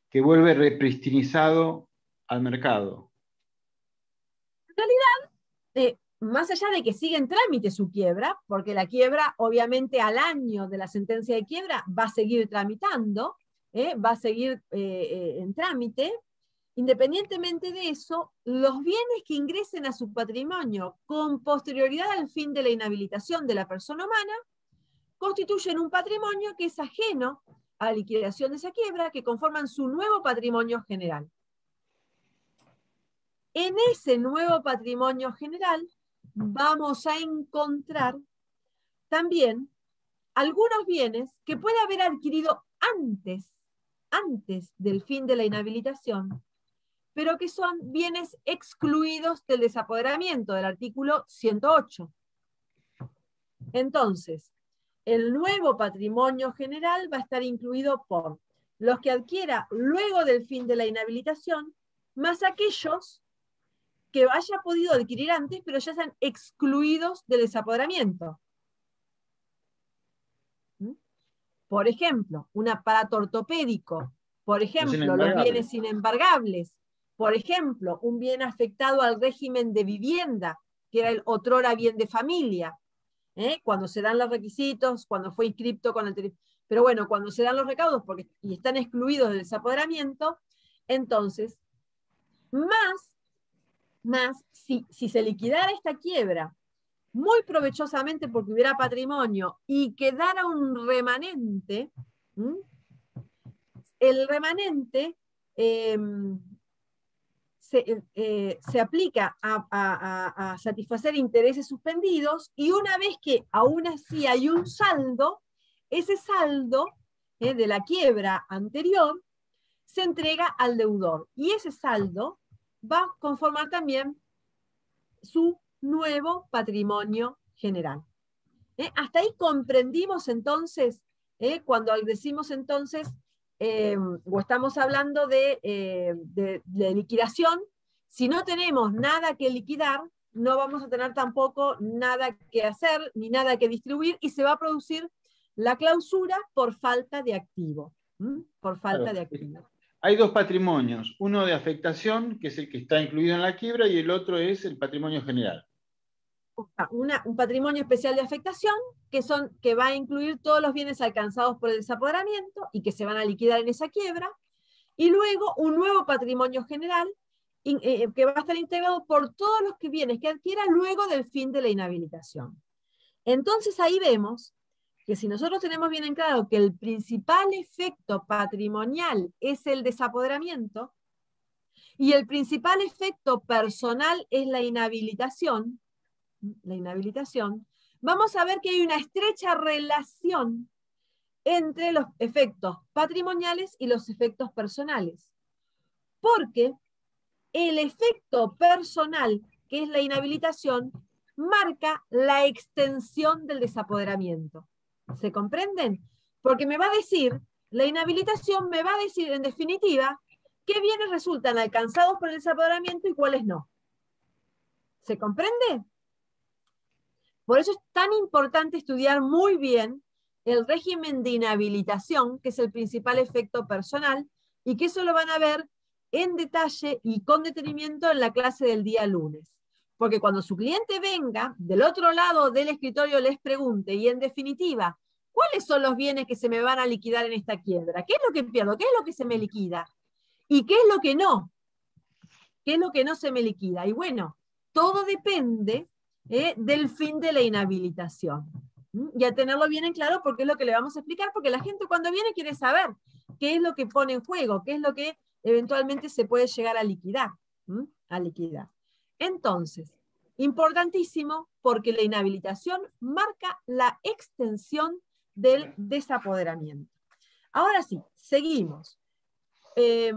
que vuelve repristinizado al mercado. En realidad, más allá de que sigue en trámite su quiebra, porque la quiebra obviamente al año de la sentencia de quiebra va a seguir tramitando, va a seguir en trámite. Independientemente de eso, los bienes que ingresen a su patrimonio con posterioridad al fin de la inhabilitación de la persona humana constituyen un patrimonio que es ajeno a la liquidación de esa quiebra, que conforman su nuevo patrimonio general. En ese nuevo patrimonio general vamos a encontrar también algunos bienes que puede haber adquirido antes del fin de la inhabilitación, pero que son bienes excluidos del desapoderamiento del artículo 108. Entonces, el nuevo patrimonio general va a estar incluido por los que adquiera luego del fin de la inhabilitación, más aquellos que haya podido adquirir antes, pero ya están excluidos del desapoderamiento. Por ejemplo, un aparato ortopédico, por ejemplo, los bienes inembargables, por ejemplo, un bien afectado al régimen de vivienda, que era el otrora bien de familia, cuando se dan los requisitos, cuando fue inscripto con el... Pero bueno, cuando se dan los recaudos y están excluidos del desapoderamiento, entonces, si se liquidara esta quiebra muy provechosamente porque hubiera patrimonio y quedara un remanente, el remanente se aplica a satisfacer intereses suspendidos, y una vez que aún así hay un saldo, ese saldo de la quiebra anterior se entrega al deudor, y ese saldo va a conformar también su nuevo patrimonio general. Hasta ahí comprendimos entonces, cuando decimos entonces, o estamos hablando de liquidación, si no tenemos nada que liquidar, no vamos a tener tampoco nada que hacer, ni nada que distribuir, y se va a producir la clausura por falta de activo. Por falta de activo. Hay dos patrimonios, uno de afectación, que es el que está incluido en la quiebra, y el otro es el patrimonio general. Un patrimonio especial de afectación, que va a incluir todos los bienes alcanzados por el desapoderamiento y que se van a liquidar en esa quiebra, y luego un nuevo patrimonio general que va a estar integrado por todos los bienes que adquiera luego del fin de la inhabilitación. Entonces ahí vemos que si nosotros tenemos bien en claro que el principal efecto patrimonial es el desapoderamiento y el principal efecto personal es la inhabilitación, vamos a ver que hay una estrecha relación entre los efectos patrimoniales y los efectos personales. Porque el efecto personal, que es la inhabilitación, marca la extensión del desapoderamiento. ¿Se comprenden? Porque me va a decir, la inhabilitación me va a decir, en definitiva, qué bienes resultan alcanzados por el desapoderamiento y cuáles no. ¿Se comprende? Por eso es tan importante estudiar muy bien el régimen de inhabilitación, que es el principal efecto personal, y que eso lo van a ver en detalle y con detenimiento en la clase del día lunes. Porque cuando su cliente venga, del otro lado del escritorio les pregunte, y en definitiva, ¿cuáles son los bienes que se me van a liquidar en esta quiebra? ¿Qué es lo que pierdo? ¿Qué es lo que se me liquida? ¿Y qué es lo que no? ¿Qué es lo que no se me liquida? Y bueno, todo depende del fin de la inhabilitación. Y a tenerlo bien en claro, porque es lo que le vamos a explicar, porque la gente cuando viene quiere saber qué es lo que pone en juego, qué es lo que eventualmente se puede llegar a liquidar. Entonces, importantísimo, porque la inhabilitación marca la extensión del desapoderamiento. Ahora sí, seguimos. Y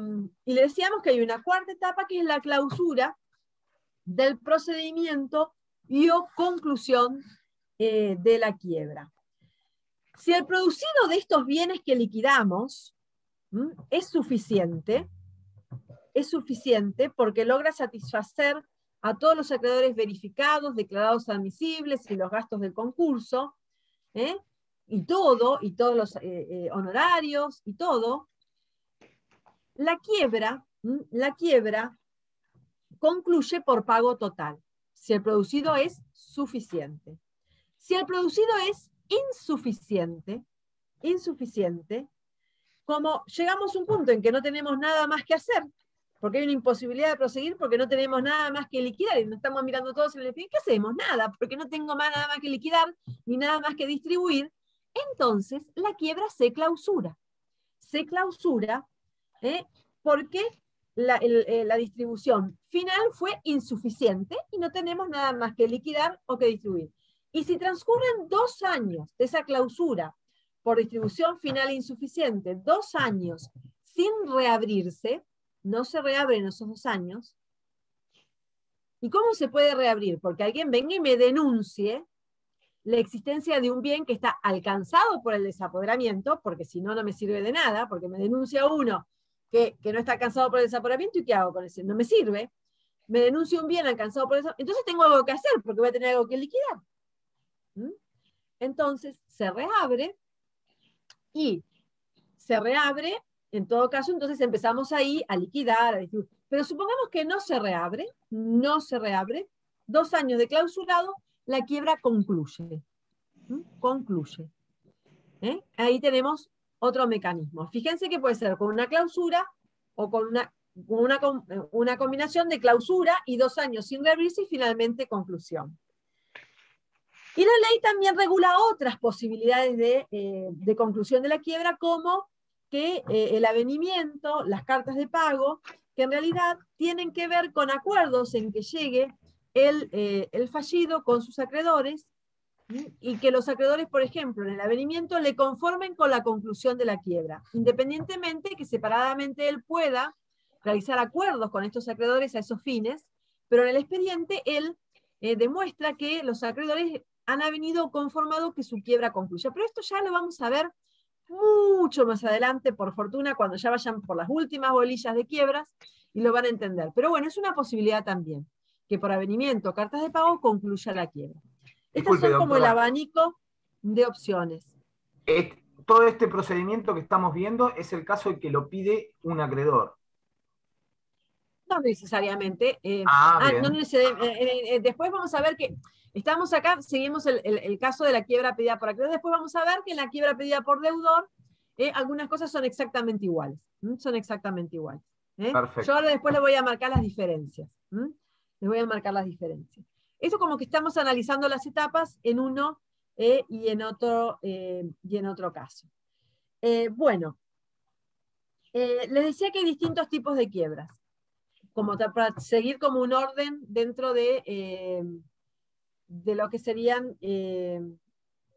le decíamos que hay una cuarta etapa, que es la clausura del procedimiento y o conclusión de la quiebra. Si el producido de estos bienes que liquidamos es suficiente porque logra satisfacer a todos los acreedores verificados, declarados admisibles y los gastos del concurso, y todos los honorarios, y todo, la quiebra concluye por pago total, si el producido es suficiente. Si el producido es insuficiente, como llegamos a un punto en que no tenemos nada más que hacer, porque hay una imposibilidad de proseguir, porque no tenemos nada más que liquidar, y nos estamos mirando todos en el fin, ¿qué hacemos? Nada, porque no tengo nada más que liquidar, ni nada más que distribuir, entonces la quiebra se clausura. Se clausura porque la distribución final fue insuficiente y no tenemos nada más que liquidar o que distribuir. Y si transcurren 2 años de esa clausura por distribución final insuficiente, 2 años sin reabrirse, no se reabren esos 2 años. ¿Y cómo se puede reabrir? Porque alguien venga y me denuncie la existencia de un bien que está alcanzado por el desapoderamiento, porque si no, no me sirve de nada, porque me denuncia uno que no está alcanzado por el desapoderamiento, ¿y qué hago con ese? No me sirve. Me denuncia un bien alcanzado por el desapoderamiento, entonces tengo algo que hacer, porque voy a tener algo que liquidar. Entonces se reabre, y se reabre, en todo caso, entonces empezamos ahí a liquidar, a distribuir. Pero supongamos que no se reabre, 2 años de clausurado, la quiebra concluye. Concluye. Ahí tenemos otro mecanismo. Fíjense que puede ser con una clausura o con una combinación de clausura y 2 años sin reabrirse y finalmente conclusión. Y la ley también regula otras posibilidades de conclusión de la quiebra, como que el avenimiento, las cartas de pago, que en realidad tienen que ver con acuerdos en que llegue el fallido con sus acreedores, y que los acreedores, por ejemplo, en el avenimiento le conformen con la conclusión de la quiebra, independientemente que separadamente él pueda realizar acuerdos con estos acreedores a esos fines, pero en el expediente él demuestra que los acreedores han venido conformado que su quiebra concluya. Pero esto ya lo vamos a ver mucho más adelante, por fortuna, cuando ya vayan por las últimas bolillas de quiebras, y lo van a entender. Pero bueno, es una posibilidad también, que por avenimiento, cartas de pago, concluya la quiebra. Estas son como el abanico de opciones. Todo este procedimiento que estamos viendo es el caso de que lo pide un acreedor. No necesariamente. Bien. No necesariamente. Después vamos a ver que estamos acá, seguimos el caso de la quiebra pedida por acreedor. Después vamos a ver que en la quiebra pedida por deudor, algunas cosas son exactamente iguales. Son exactamente iguales. Perfecto. Yo ahora después les voy a marcar las diferencias. Les voy a marcar las diferencias. Esto como que estamos analizando las etapas en uno y en otro caso. Bueno, les decía que hay distintos tipos de quiebras, como para seguir como un orden dentro de lo que serían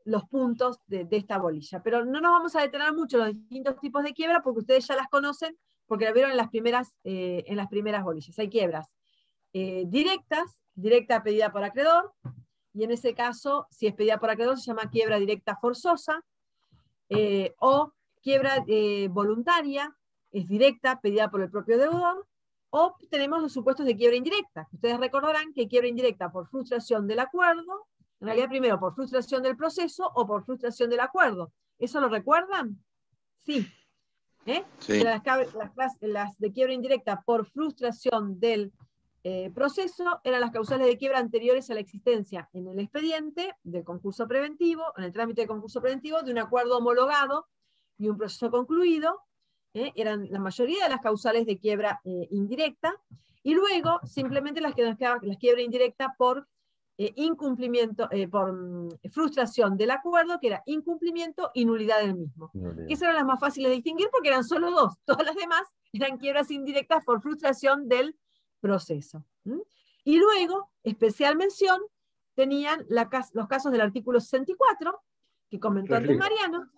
los puntos de esta bolilla. Pero no nos vamos a detener mucho en los distintos tipos de quiebra, porque ustedes ya las conocen, porque la vieron en las primeras bolillas. Hay quiebras directa pedida por acreedor, y en ese caso, si es pedida por acreedor, se llama quiebra directa forzosa, o quiebra voluntaria, es directa, pedida por el propio deudor, o tenemos los supuestos de quiebra indirecta. Ustedes recordarán que quiebra indirecta por frustración del acuerdo, en realidad primero por frustración del proceso o por frustración del acuerdo. ¿Eso lo recuerdan? Sí. Sí. Las de quiebra indirecta por frustración del proceso eran las causales de quiebra anteriores a la existencia en el expediente del concurso preventivo, en el trámite de concurso preventivo, de un acuerdo homologado y un proceso concluido. Eran la mayoría de las causales de quiebra indirecta, y luego simplemente las que nos quedaban, las quiebra indirecta por incumplimiento, por frustración del acuerdo, que era incumplimiento y nulidad del mismo. Esas eran las más fáciles de distinguir porque eran solo 2, todas las demás eran quiebras indirectas por frustración del proceso. Y luego, especial mención, tenían los casos del artículo 64, que comentó antes Mariano,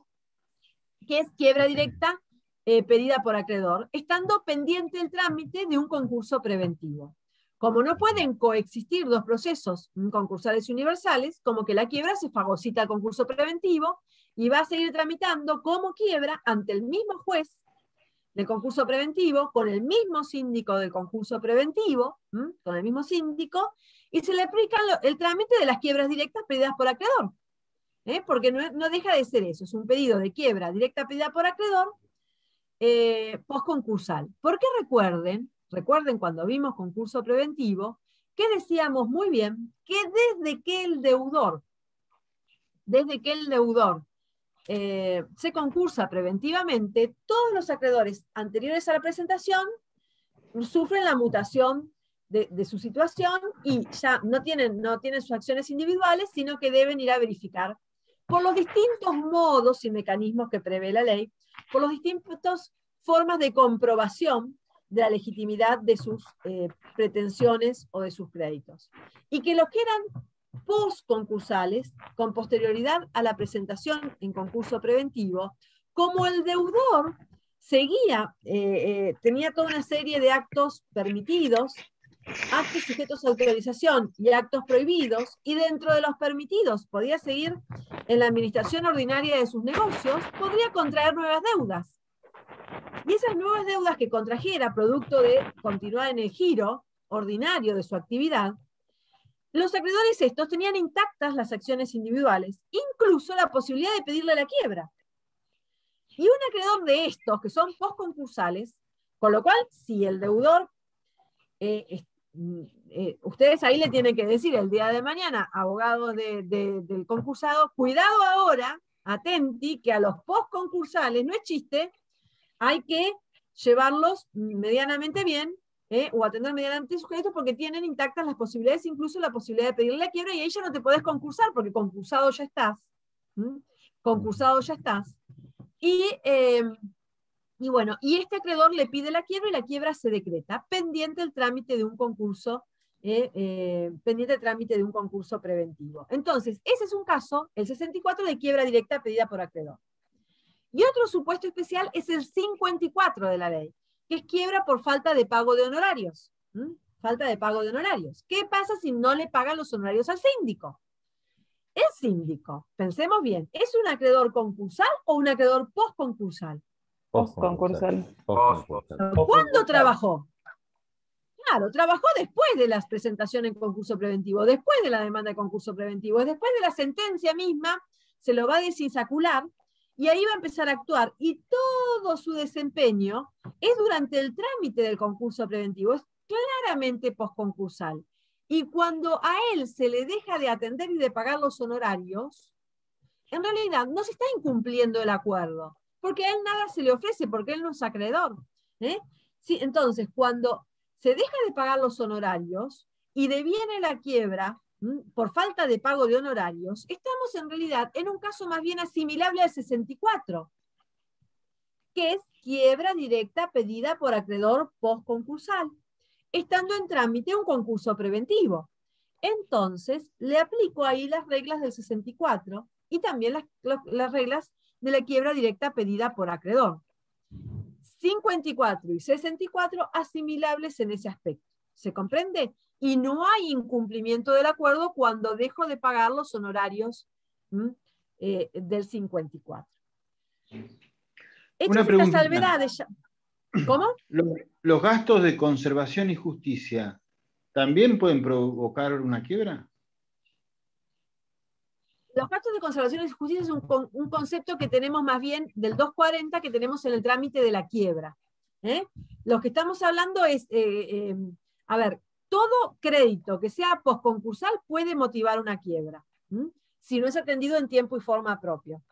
que es quiebra directa pedida por acreedor, estando pendiente el trámite de un concurso preventivo. Como no pueden coexistir dos procesos concursales y universales, como que la quiebra se fagocita al concurso preventivo y va a seguir tramitando como quiebra ante el mismo juez del concurso preventivo, con el mismo síndico del concurso preventivo, con el mismo síndico, y se le aplica el trámite de las quiebras directas pedidas por acreedor. Porque no deja de ser eso, es un pedido de quiebra directa pedida por acreedor postconcursal. Porque recuerden cuando vimos concurso preventivo, que decíamos muy bien que desde que el deudor se concursa preventivamente, todos los acreedores anteriores a la presentación sufren la mutación de su situación y ya no tienen sus acciones individuales, sino que deben ir a verificar por los distintos modos y mecanismos que prevé la ley, por las distintas formas de comprobación de la legitimidad de sus pretensiones o de sus créditos. Y que los que eran postconcursales, con posterioridad a la presentación en concurso preventivo, como el deudor seguía, tenía toda una serie de actos permitidos, actos sujetos a autorización y actos prohibidos, y dentro de los permitidos podía seguir en la administración ordinaria de sus negocios, podría contraer nuevas deudas. Y esas nuevas deudas que contrajera, producto de continuar en el giro ordinario de su actividad, los acreedores estos tenían intactas las acciones individuales, incluso la posibilidad de pedirle la quiebra. Y un acreedor de estos, que son postconcursales, con lo cual, si el deudor, ustedes ahí le tienen que decir el día de mañana, abogados del concursado, cuidado ahora, atenti, que a los postconcursales, no es chiste, hay que llevarlos medianamente bien, o atender medianamente sus créditos, porque tienen intactas las posibilidades, incluso la posibilidad de pedirle la quiebra, y ahí ya no te podés concursar, porque concursado ya estás. Concursado ya estás. Y bueno, y este acreedor le pide la quiebra y la quiebra se decreta, pendiente el trámite de un concurso, pendiente el trámite de un concurso preventivo. Entonces, ese es un caso, el 64, de quiebra directa pedida por acreedor. Y otro supuesto especial es el 54 de la ley, que es quiebra por falta de pago de honorarios. Falta de pago de honorarios. ¿Qué pasa si no le pagan los honorarios al síndico? El síndico, pensemos bien, ¿es un acreedor concursal o un acreedor postconcursal? Postconcursal. ¿Cuándo trabajó? Claro, trabajó después de la presentación en concurso preventivo, después de la demanda de concurso preventivo, después de la sentencia misma, se lo va a desinsacular y ahí va a empezar a actuar. Y todo su desempeño es durante el trámite del concurso preventivo, es claramente postconcursal. Y cuando a él se le deja de atender y de pagar los honorarios, en realidad no se está incumpliendo el acuerdo, porque a él nada se le ofrece, porque él no es acreedor. Sí, entonces, cuando se deja de pagar los honorarios y deviene la quiebra por falta de pago de honorarios, estamos en realidad en un caso más bien asimilable al 64, que es quiebra directa pedida por acreedor postconcursal, estando en trámite un concurso preventivo. Entonces, le aplico ahí las reglas del 64 y también las reglas de la quiebra directa pedida por acreedor. 54 y 64 asimilables en ese aspecto. ¿Se comprende? Y no hay incumplimiento del acuerdo cuando dejo de pagar los honorarios del 54. Una pregunta. Salvedades. ¿Cómo? ¿Los gastos de conservación y justicia también pueden provocar una quiebra? Los gastos de conservación y justicia es un concepto que tenemos más bien del 240 que tenemos en el trámite de la quiebra. Lo que estamos hablando es, a ver, todo crédito que sea postconcursal puede motivar una quiebra, si no es atendido en tiempo y forma propio.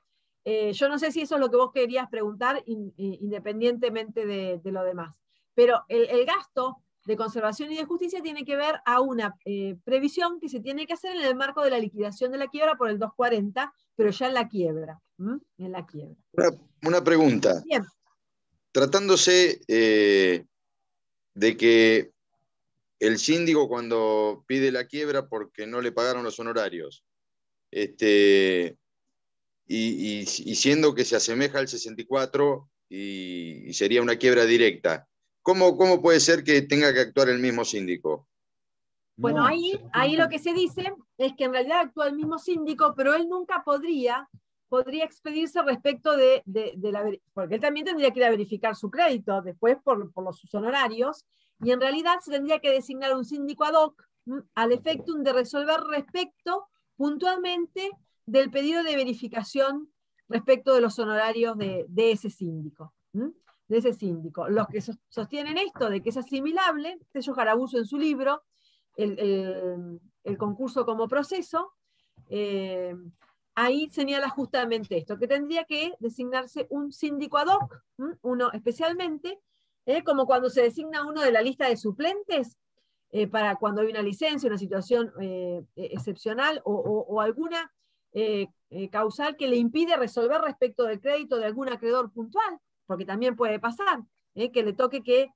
Yo no sé si eso es lo que vos querías preguntar, independientemente de lo demás. Pero el gasto de conservación y de justicia tiene que ver a una previsión que se tiene que hacer en el marco de la liquidación de la quiebra por el 240, pero ya en la quiebra. En la quiebra. Una pregunta. Bien. Tratándose de que el síndico, cuando pide la quiebra porque no le pagaron los honorarios, y siendo que se asemeja al 64 y sería una quiebra directa, ¿cómo puede ser que tenga que actuar el mismo síndico? Bueno, No, ahí lo que se dice es que en realidad actúa el mismo síndico, pero él nunca podría expedirse respecto de porque él también tendría que ir a verificar su crédito después por sus honorarios, y en realidad se tendría que designar un síndico ad hoc al efecto de resolver respecto puntualmente del pedido de verificación respecto de los honorarios de ese síndico. De ese síndico. Los que sostienen esto de que es asimilable, Tello Jarabuzo en su libro, el concurso como proceso, ahí señala justamente esto, que tendría que designarse un síndico ad hoc, uno especialmente, como cuando se designa uno de la lista de suplentes, para cuando hay una licencia, una situación excepcional o alguna causal que le impide resolver respecto del crédito de algún acreedor puntual, porque también puede pasar que le toque que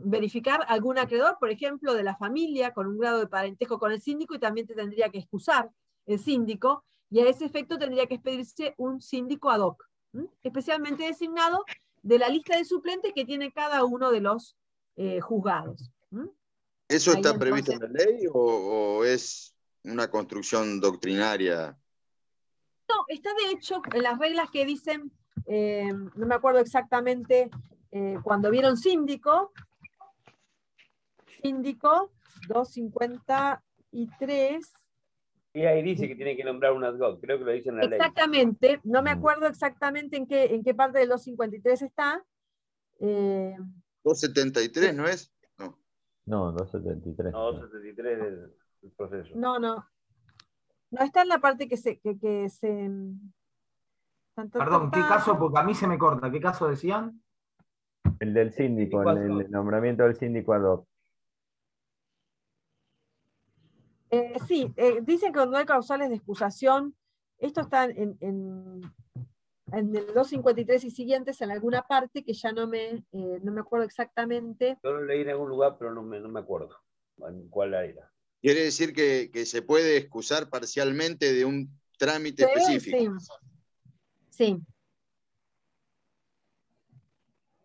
verificar algún acreedor, por ejemplo, de la familia, con un grado de parentesco con el síndico, y también te tendría que excusar el síndico, y a ese efecto tendría que expedirse un síndico ad hoc, especialmente designado de la lista de suplentes que tiene cada uno de los juzgados. ¿Eso Ahí está previsto en entonces, la ley o es una construcción doctrinaria? no, está de hecho en las reglas que dicen, no me acuerdo exactamente, cuando vieron síndico 253. Y ahí dice que tiene que nombrar un ad hoc, creo que lo dice en la ley. Exactamente, no me acuerdo exactamente en qué parte del 253 está. 273, ¿no es? No. No, 273. No, 273 del proceso. No está en la parte que se... Perdón, ¿qué caso? Porque a mí se me corta. ¿Qué caso decían? El del síndico, el nombramiento del síndico ad hoc. Sí, dicen que cuando hay causales de excusación, esto está en el 253 y siguientes en alguna parte que ya no me acuerdo exactamente. Yo lo leí en algún lugar, pero no me acuerdo en cuál era. Quiere decir que se puede excusar parcialmente de un trámite específico. Sí.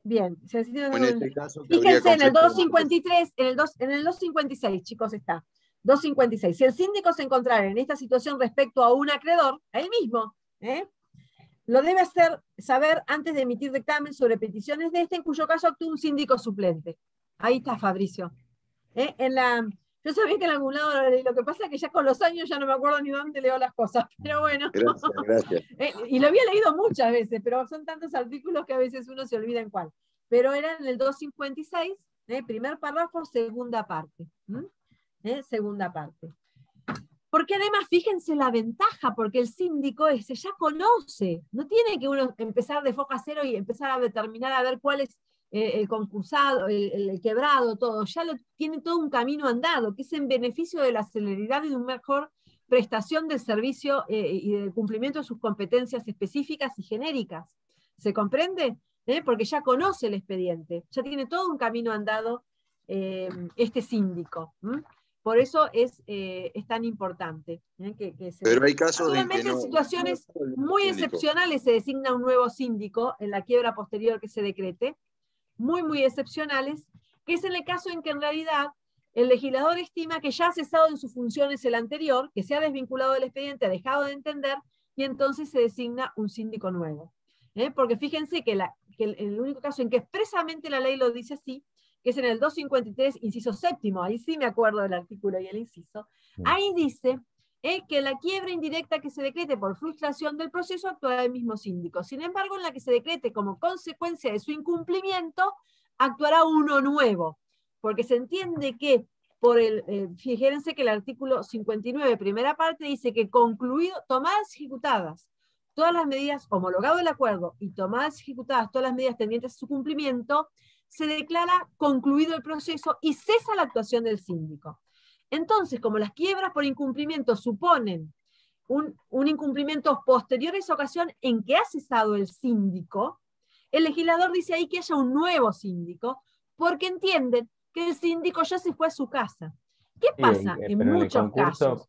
Bien. En este caso, que habría Fíjense, en el conflicto 253, en el 256, chicos, está. 256. Si el síndico se encontrara en esta situación respecto a un acreedor, a él mismo, lo debe saber antes de emitir dictamen sobre peticiones de en cuyo caso actúa un síndico suplente. Ahí está Fabricio. Yo sabía que en algún lado lo leí, lo que pasa es que ya con los años ya no me acuerdo ni dónde leo las cosas, pero bueno. Gracias. Y lo había leído muchas veces, pero son tantos artículos que a veces uno se olvida en cuál. Pero era en el 256, primer párrafo, segunda parte. Segunda parte. Porque además, fíjense la ventaja, porque el síndico ese ya conoce, no tiene que uno empezar de foja cero y empezar a determinar a ver cuál es el concursado, el quebrado, todo, ya tiene todo un camino andado, que es en beneficio de la celeridad y de una mejor prestación del servicio y del cumplimiento de sus competencias específicas y genéricas. ¿Se comprende? Porque ya conoce el expediente, ya tiene todo un camino andado este síndico. Por eso es tan importante. Pero hay casos solamente en que en situaciones muy excepcionales se designa un nuevo síndico en la quiebra posterior que se decrete, muy excepcionales, que es en el caso en que en realidad el legislador estima que ya ha cesado en sus funciones el anterior, que se ha desvinculado del expediente, ha dejado de entender, y entonces se designa un síndico nuevo. Porque fíjense que el único caso en que expresamente la ley lo dice así, que es en el 253, inciso séptimo, ahí sí me acuerdo del artículo y el inciso, ahí dice que la quiebra indirecta que se decrete por frustración del proceso actuará el mismo síndico. Sin embargo, en la que se decrete como consecuencia de su incumplimiento, actuará uno nuevo, porque se entiende que fíjense que el artículo 59, primera parte, dice que tomadas ejecutadas todas las medidas, homologado el acuerdo y tomadas ejecutadas todas las medidas tendientes a su cumplimiento, se declara concluido el proceso y cesa la actuación del síndico. Entonces, como las quiebras por incumplimiento suponen un incumplimiento posterior a esa ocasión en que ha cesado el síndico, el legislador dice ahí que haya un nuevo síndico, porque entienden que el síndico ya se fue a su casa. ¿Qué pasa en muchos casos?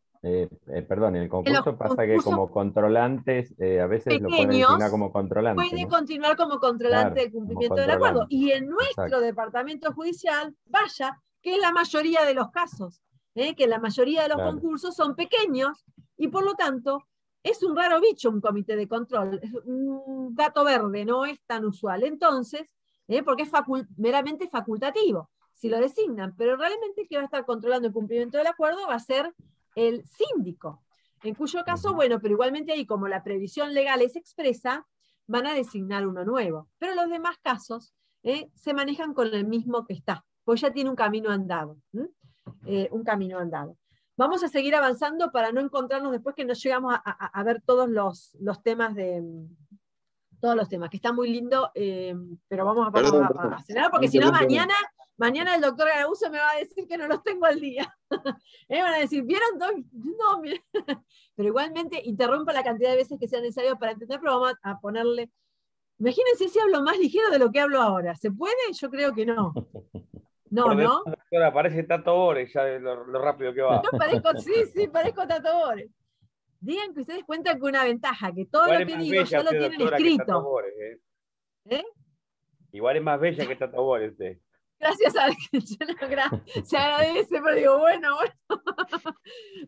Perdón, en el concurso pasa que como controlantes, a veces lo pueden designar como controlante. Puede continuar como controlante del cumplimiento del acuerdo. Y en nuestro departamento judicial, vaya, que es la mayoría de los casos. que la mayoría de los Claro. concursos son pequeños y por lo tanto es un raro bicho un comité de control, es un gato verde, no es tan usual. Entonces, porque es meramente facultativo, si lo designan, pero realmente que va a estar controlando el cumplimiento del acuerdo va a ser el síndico, en cuyo caso, bueno, pero igualmente ahí como la previsión legal es expresa, van a designar uno nuevo. Pero los demás casos se manejan con el mismo que está, pues ya tiene un camino andado. Un camino andado. Vamos a seguir avanzando para no encontrarnos después que no llegamos a ver todos los temas todos los temas, que está muy lindo, pero vamos a acelerar, porque si no mañana el doctor Garauso me va a decir que no los tengo al día. Van a decir, ¿vieron? No, miren. Pero igualmente interrumpa la cantidad de veces que sea necesario para entender, pero vamos a ponerle... Imagínense si hablo más ligero de lo que hablo ahora. ¿Se puede? Yo creo que no. No, ¿no? Doctora, parece Tato Bores ya de lo rápido que va. Yo parezco, sí, parezco Tato Bores. Digan que ustedes cuentan con una ventaja, que todo Igual lo que digo ya lo tienen escrito. Bores, Igual es más bella que Tato Bores usted. Gracias a se agradece, pero digo, bueno.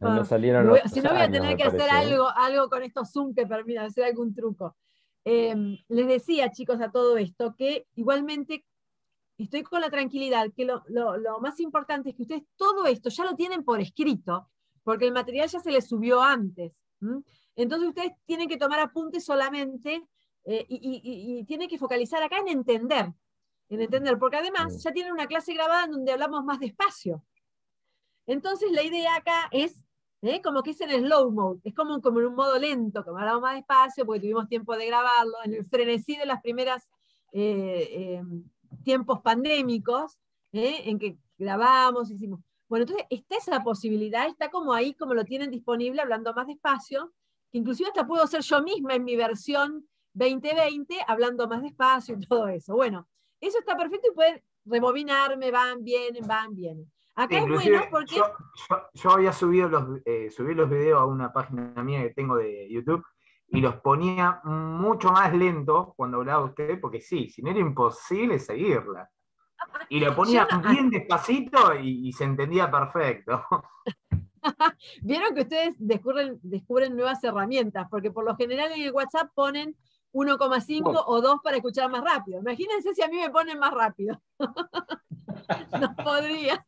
No salieron si no voy a tener que hacer algo con estos Zoom que permita hacer algún truco. Les decía, chicos, a todo esto, que igualmente estoy con la tranquilidad, que lo más importante es que ustedes todo esto ya lo tienen por escrito, porque el material ya se les subió antes. Entonces ustedes tienen que tomar apuntes solamente y tienen que focalizar acá en entender, porque además ya tienen una clase grabada en donde hablamos más despacio. Entonces la idea acá es, como que es en el slow mode, es como en un modo lento, como hablamos más despacio, porque tuvimos tiempo de grabarlo, en el frenesí de las primeras tiempos pandémicos, en que grabamos, hicimos... Bueno, entonces está esa posibilidad, está como ahí, como lo tienen disponible, hablando más despacio, que inclusive hasta puedo ser yo misma en mi versión 2020, hablando más despacio y todo eso. Bueno, eso está perfecto y pueden rebobinarme, van, vienen. Acá sí, es bueno porque... Yo había subí los videos a una página mía que tengo de YouTube y los ponía mucho más lento cuando hablaba usted, porque sí, si no era imposible seguirla. Y lo ponía bien despacito y se entendía perfecto. Vieron que ustedes descubren nuevas herramientas, porque por lo general en el WhatsApp ponen 1,5 o 2 para escuchar más rápido. Imagínense si a mí me ponen más rápido. No podría,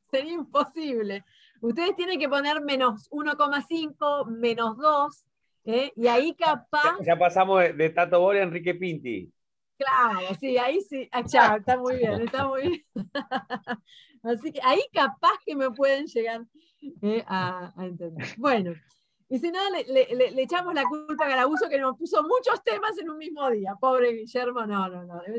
sería imposible. Ustedes tienen que poner menos 1,5, menos 2, y ahí capaz... Ya pasamos de Tato Bores a Enrique Pinti. Claro, sí, ahí sí, ya, está muy bien, está muy bien. Así que ahí capaz que me pueden llegar a entender. Bueno, y si no, le echamos la culpa a Garauso, que nos puso muchos temas en un mismo día. Pobre Guillermo, no.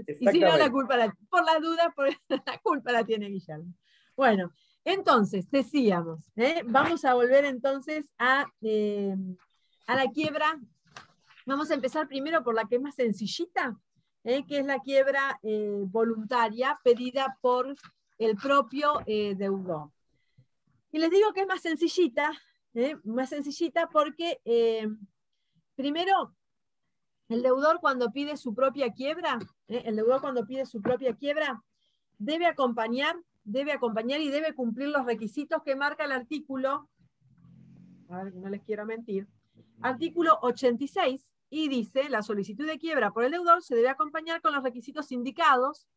Y si no, la culpa, por la duda, la culpa la tiene Guillermo. Bueno, entonces, decíamos, vamos a volver entonces a la quiebra. Vamos a empezar primero por la que es más sencillita, que es la quiebra voluntaria pedida por el propio deudor. Y les digo que es más sencillita porque primero el deudor cuando pide su propia quiebra, debe acompañar y debe cumplir los requisitos que marca el artículo, a ver, no les quiero mentir, artículo 86, y dice, la solicitud de quiebra por el deudor se debe acompañar con los requisitos indicados,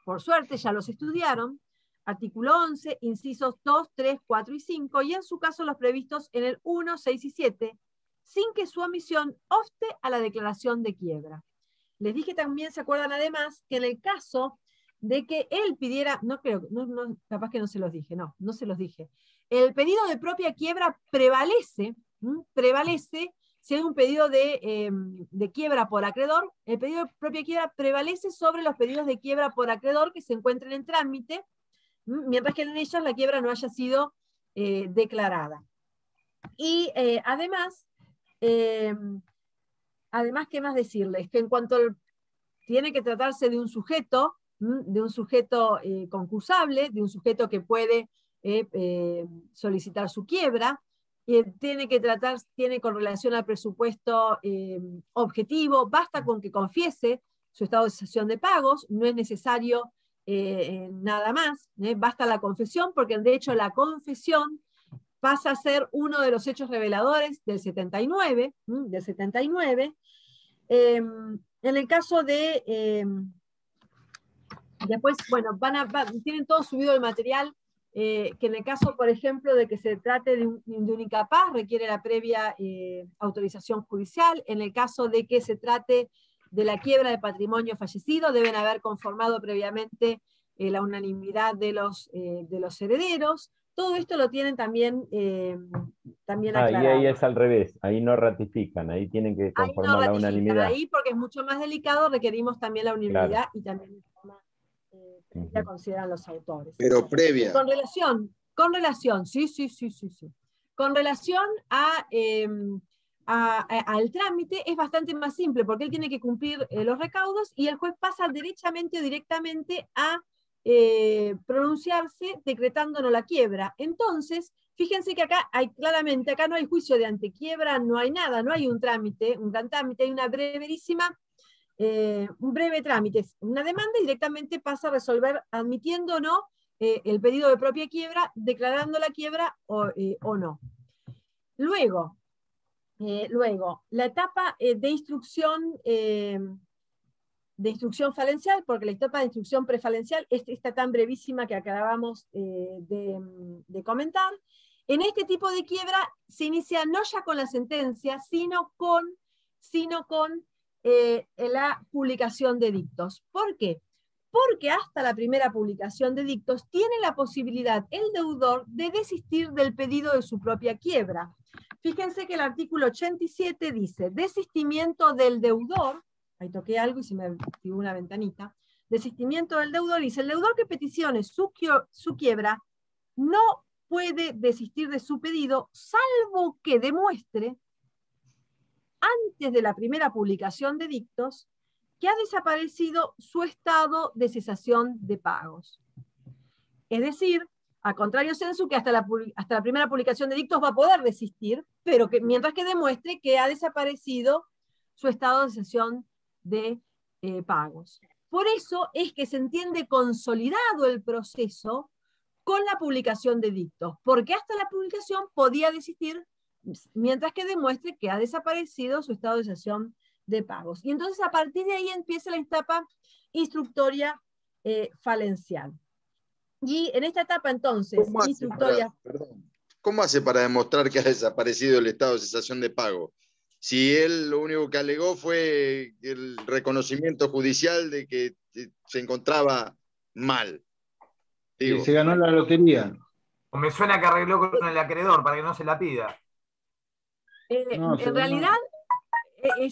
por suerte ya los estudiaron, artículo 11, incisos 2, 3, 4 y 5, y en su caso los previstos en el 1, 6 y 7, sin que su omisión obste a la declaración de quiebra. Les dije también, ¿se acuerdan además? Que en el caso de que él pidiera, capaz que no se los dije, no se los dije, el pedido de propia quiebra prevalece si hay un pedido de quiebra por acreedor, el pedido de propia quiebra prevalece sobre los pedidos de quiebra por acreedor que se encuentren en trámite, mientras que en ellos la quiebra no haya sido declarada. Y además, ¿qué más decirles? Que en cuanto tiene que tratarse de un sujeto concursable, de un sujeto que puede solicitar su quiebra, tiene con relación al presupuesto objetivo, basta con que confiese su estado de cesación de pagos, no es necesario nada más, basta la confesión, porque de hecho la confesión pasa a ser uno de los hechos reveladores del 79, en el caso de, después, bueno, tienen todo subido el material, que en el caso, por ejemplo, de que se trate de un incapaz, requiere la previa autorización judicial. En el caso de que se trate de la quiebra de patrimonio fallecido, deben haber conformado previamente la unanimidad de los herederos. Todo esto lo tienen también aclarado. Y ahí es al revés, ahí no ratifican, ahí tienen que conformar la unanimidad. Ahí, porque es mucho más delicado, requerimos también la unanimidad, claro. Y también de forma previa consideran los autores. Pero previa. Con relación, sí. Con relación al trámite es bastante más simple, porque él tiene que cumplir los recaudos y el juez pasa derechamente o directamente a pronunciarse decretándonos la quiebra. Entonces, fíjense que acá claramente, acá no hay juicio de antequiebra, no hay nada, no hay un trámite, un gran trámite, hay una un breve trámite, una demanda, y directamente pasa a resolver admitiendo o no el pedido de propia quiebra, declarando la quiebra o no. Luego, la etapa de instrucción falencial, porque la etapa de instrucción prefalencial está tan brevísima que acabamos de comentar. En este tipo de quiebra se inicia no ya con la sentencia, sino con la publicación de dictos. ¿Por qué? Porque hasta la primera publicación de dictos tiene la posibilidad el deudor de desistir del pedido de su propia quiebra. Fíjense que el artículo 87 dice, desistimiento del deudor, ahí toqué algo y se me activó una ventanita, desistimiento del deudor, dice, el deudor que peticione su quiebra no puede desistir de su pedido, salvo que demuestre, antes de la primera publicación de dictos, que ha desaparecido su estado de cesación de pagos. Es decir, a contrario sensu, que hasta la primera publicación de dictos va a poder desistir, pero que mientras que demuestre que ha desaparecido su estado de cesación de pagos. Por eso es que se entiende consolidado el proceso con la publicación de dictos, porque hasta la publicación podía desistir mientras que demuestre que ha desaparecido su estado de cesación de pagos. Y entonces a partir de ahí empieza la etapa instructoria falencial. Y en esta etapa entonces, ¿Cómo hace para demostrar que ha desaparecido el estado de cesación de pago? Si él lo único que alegó fue el reconocimiento judicial de que se encontraba mal. Digo, se ganó la lotería. O me suena que arregló con el acreedor para que no se la pida. En realidad,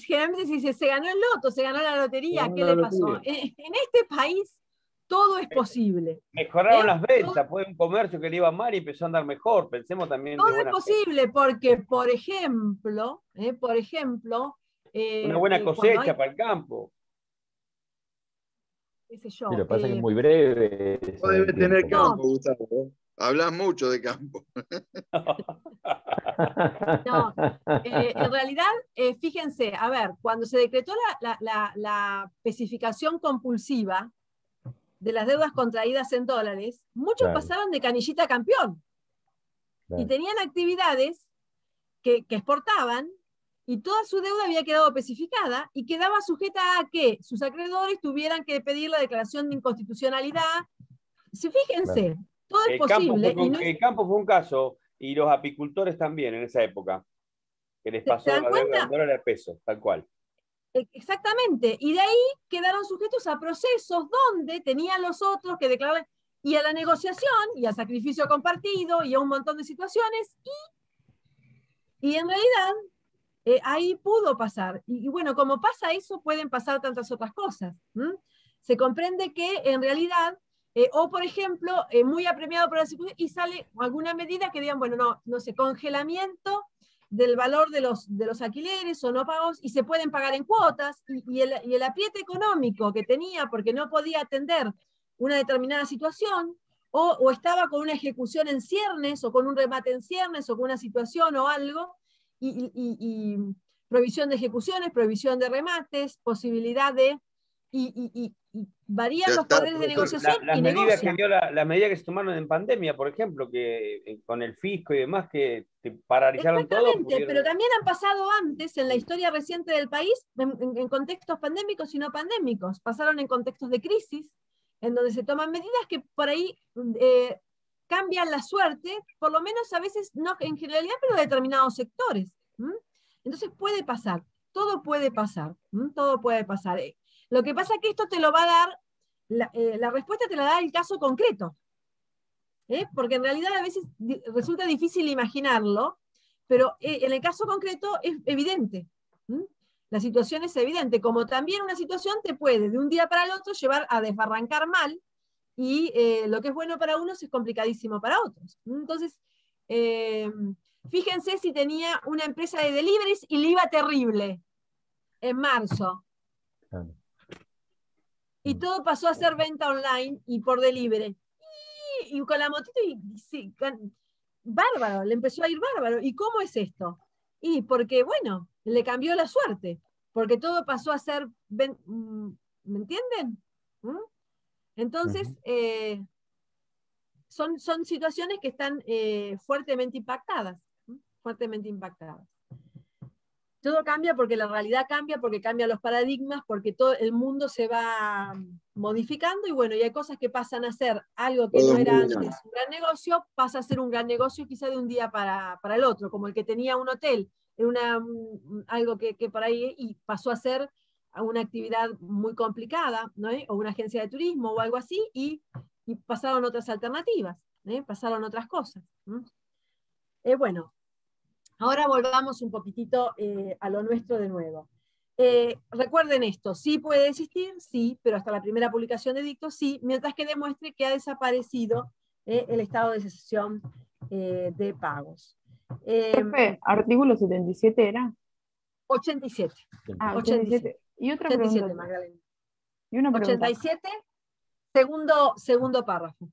generalmente se dice, se ganó el loto, se ganó la lotería, ¿qué le pasó? En este país todo es posible. Mejoraron las ventas, fue un comercio que le iba mal y empezó a andar mejor. Pensemos también. Todo es posible, porque, por ejemplo, una buena cosecha para el campo. Qué sé yo. Sí, lo que pasa es que es muy breve. No debe tener campo, Gustavo. Hablas mucho de campo. No, en realidad, fíjense, a ver, cuando se decretó la especificación compulsiva de las deudas contraídas en dólares, muchos pasaron de canillita a campeón. Y tenían actividades que exportaban y toda su deuda había quedado especificada y quedaba sujeta a que sus acreedores tuvieran que pedir la declaración de inconstitucionalidad. Fíjense, todo es posible. El campo fue un caso, y los apicultores también en esa época, que les pasó la deuda en dólares al peso, tal cual. Exactamente, y de ahí quedaron sujetos a procesos donde tenían los otros que declarar, y a la negociación, y al sacrificio compartido, y a un montón de situaciones, y en realidad ahí pudo pasar. Y bueno, como pasa eso, pueden pasar tantas otras cosas. Se comprende que en realidad, o por ejemplo, muy apremiado por la situación, y sale alguna medida que digan, bueno, no sé, congelamiento del valor de los alquileres o no pagos, y se pueden pagar en cuotas, y el apriete económico que tenía porque no podía atender una determinada situación, o estaba con una ejecución en ciernes, o con un remate en ciernes, o con una situación o algo, y prohibición de ejecuciones, prohibición de remates, posibilidad de... Y y varían Ya los está, poderes de profesor. negociación Las y medidas que negocian. las medidas que se tomaron en pandemia, por ejemplo, que con el fisco y demás, que paralizaron todo, Exactamente, pero también han pasado antes en la Sí. historia reciente del país, en contextos pandémicos y no pandémicos. Pasaron en contextos de crisis, en donde se toman medidas que por ahí cambian la suerte, por lo menos a veces, no en generalidad, pero de determinados sectores. Entonces puede pasar, todo puede pasar, todo puede pasar. Lo que pasa es que esto te lo va a dar, la respuesta te la da el caso concreto. Porque en realidad a veces resulta difícil imaginarlo, pero en el caso concreto es evidente. La situación es evidente, como también una situación te puede de un día para el otro llevar a desbarrancar mal, y lo que es bueno para unos es complicadísimo para otros. Entonces, fíjense si tenía una empresa de deliveries y le iba terrible en marzo. Claro. Y todo pasó a ser venta online y por delivery. Y con la motito, y sí, bárbaro, le empezó a ir bárbaro. ¿Y cómo es esto? Y porque, bueno, le cambió la suerte, porque todo pasó a ser, ¿me entienden? Entonces, son situaciones que están fuertemente impactadas, fuertemente impactadas. Todo cambia porque la realidad cambia, porque cambian los paradigmas, porque todo el mundo se va modificando, y bueno, y hay cosas que pasan a ser algo que no era antes un gran negocio, pasa a ser un gran negocio quizá de un día para el otro, como el que tenía un hotel, algo que por ahí, y pasó a ser una actividad muy complicada, ¿no? O una agencia de turismo o algo así, y pasaron otras alternativas, pasaron otras cosas. Bueno, ahora volvamos un poquitito a lo nuestro de nuevo. Recuerden esto, sí puede existir, sí, pero hasta la primera publicación de edicto, sí, mientras que demuestre que ha desaparecido el estado de cesación de pagos. Profe, artículo 77 era. 87. Ah, 87. Y otra 87, pregunta. Magdalena. Y una pregunta. 87, segundo párrafo.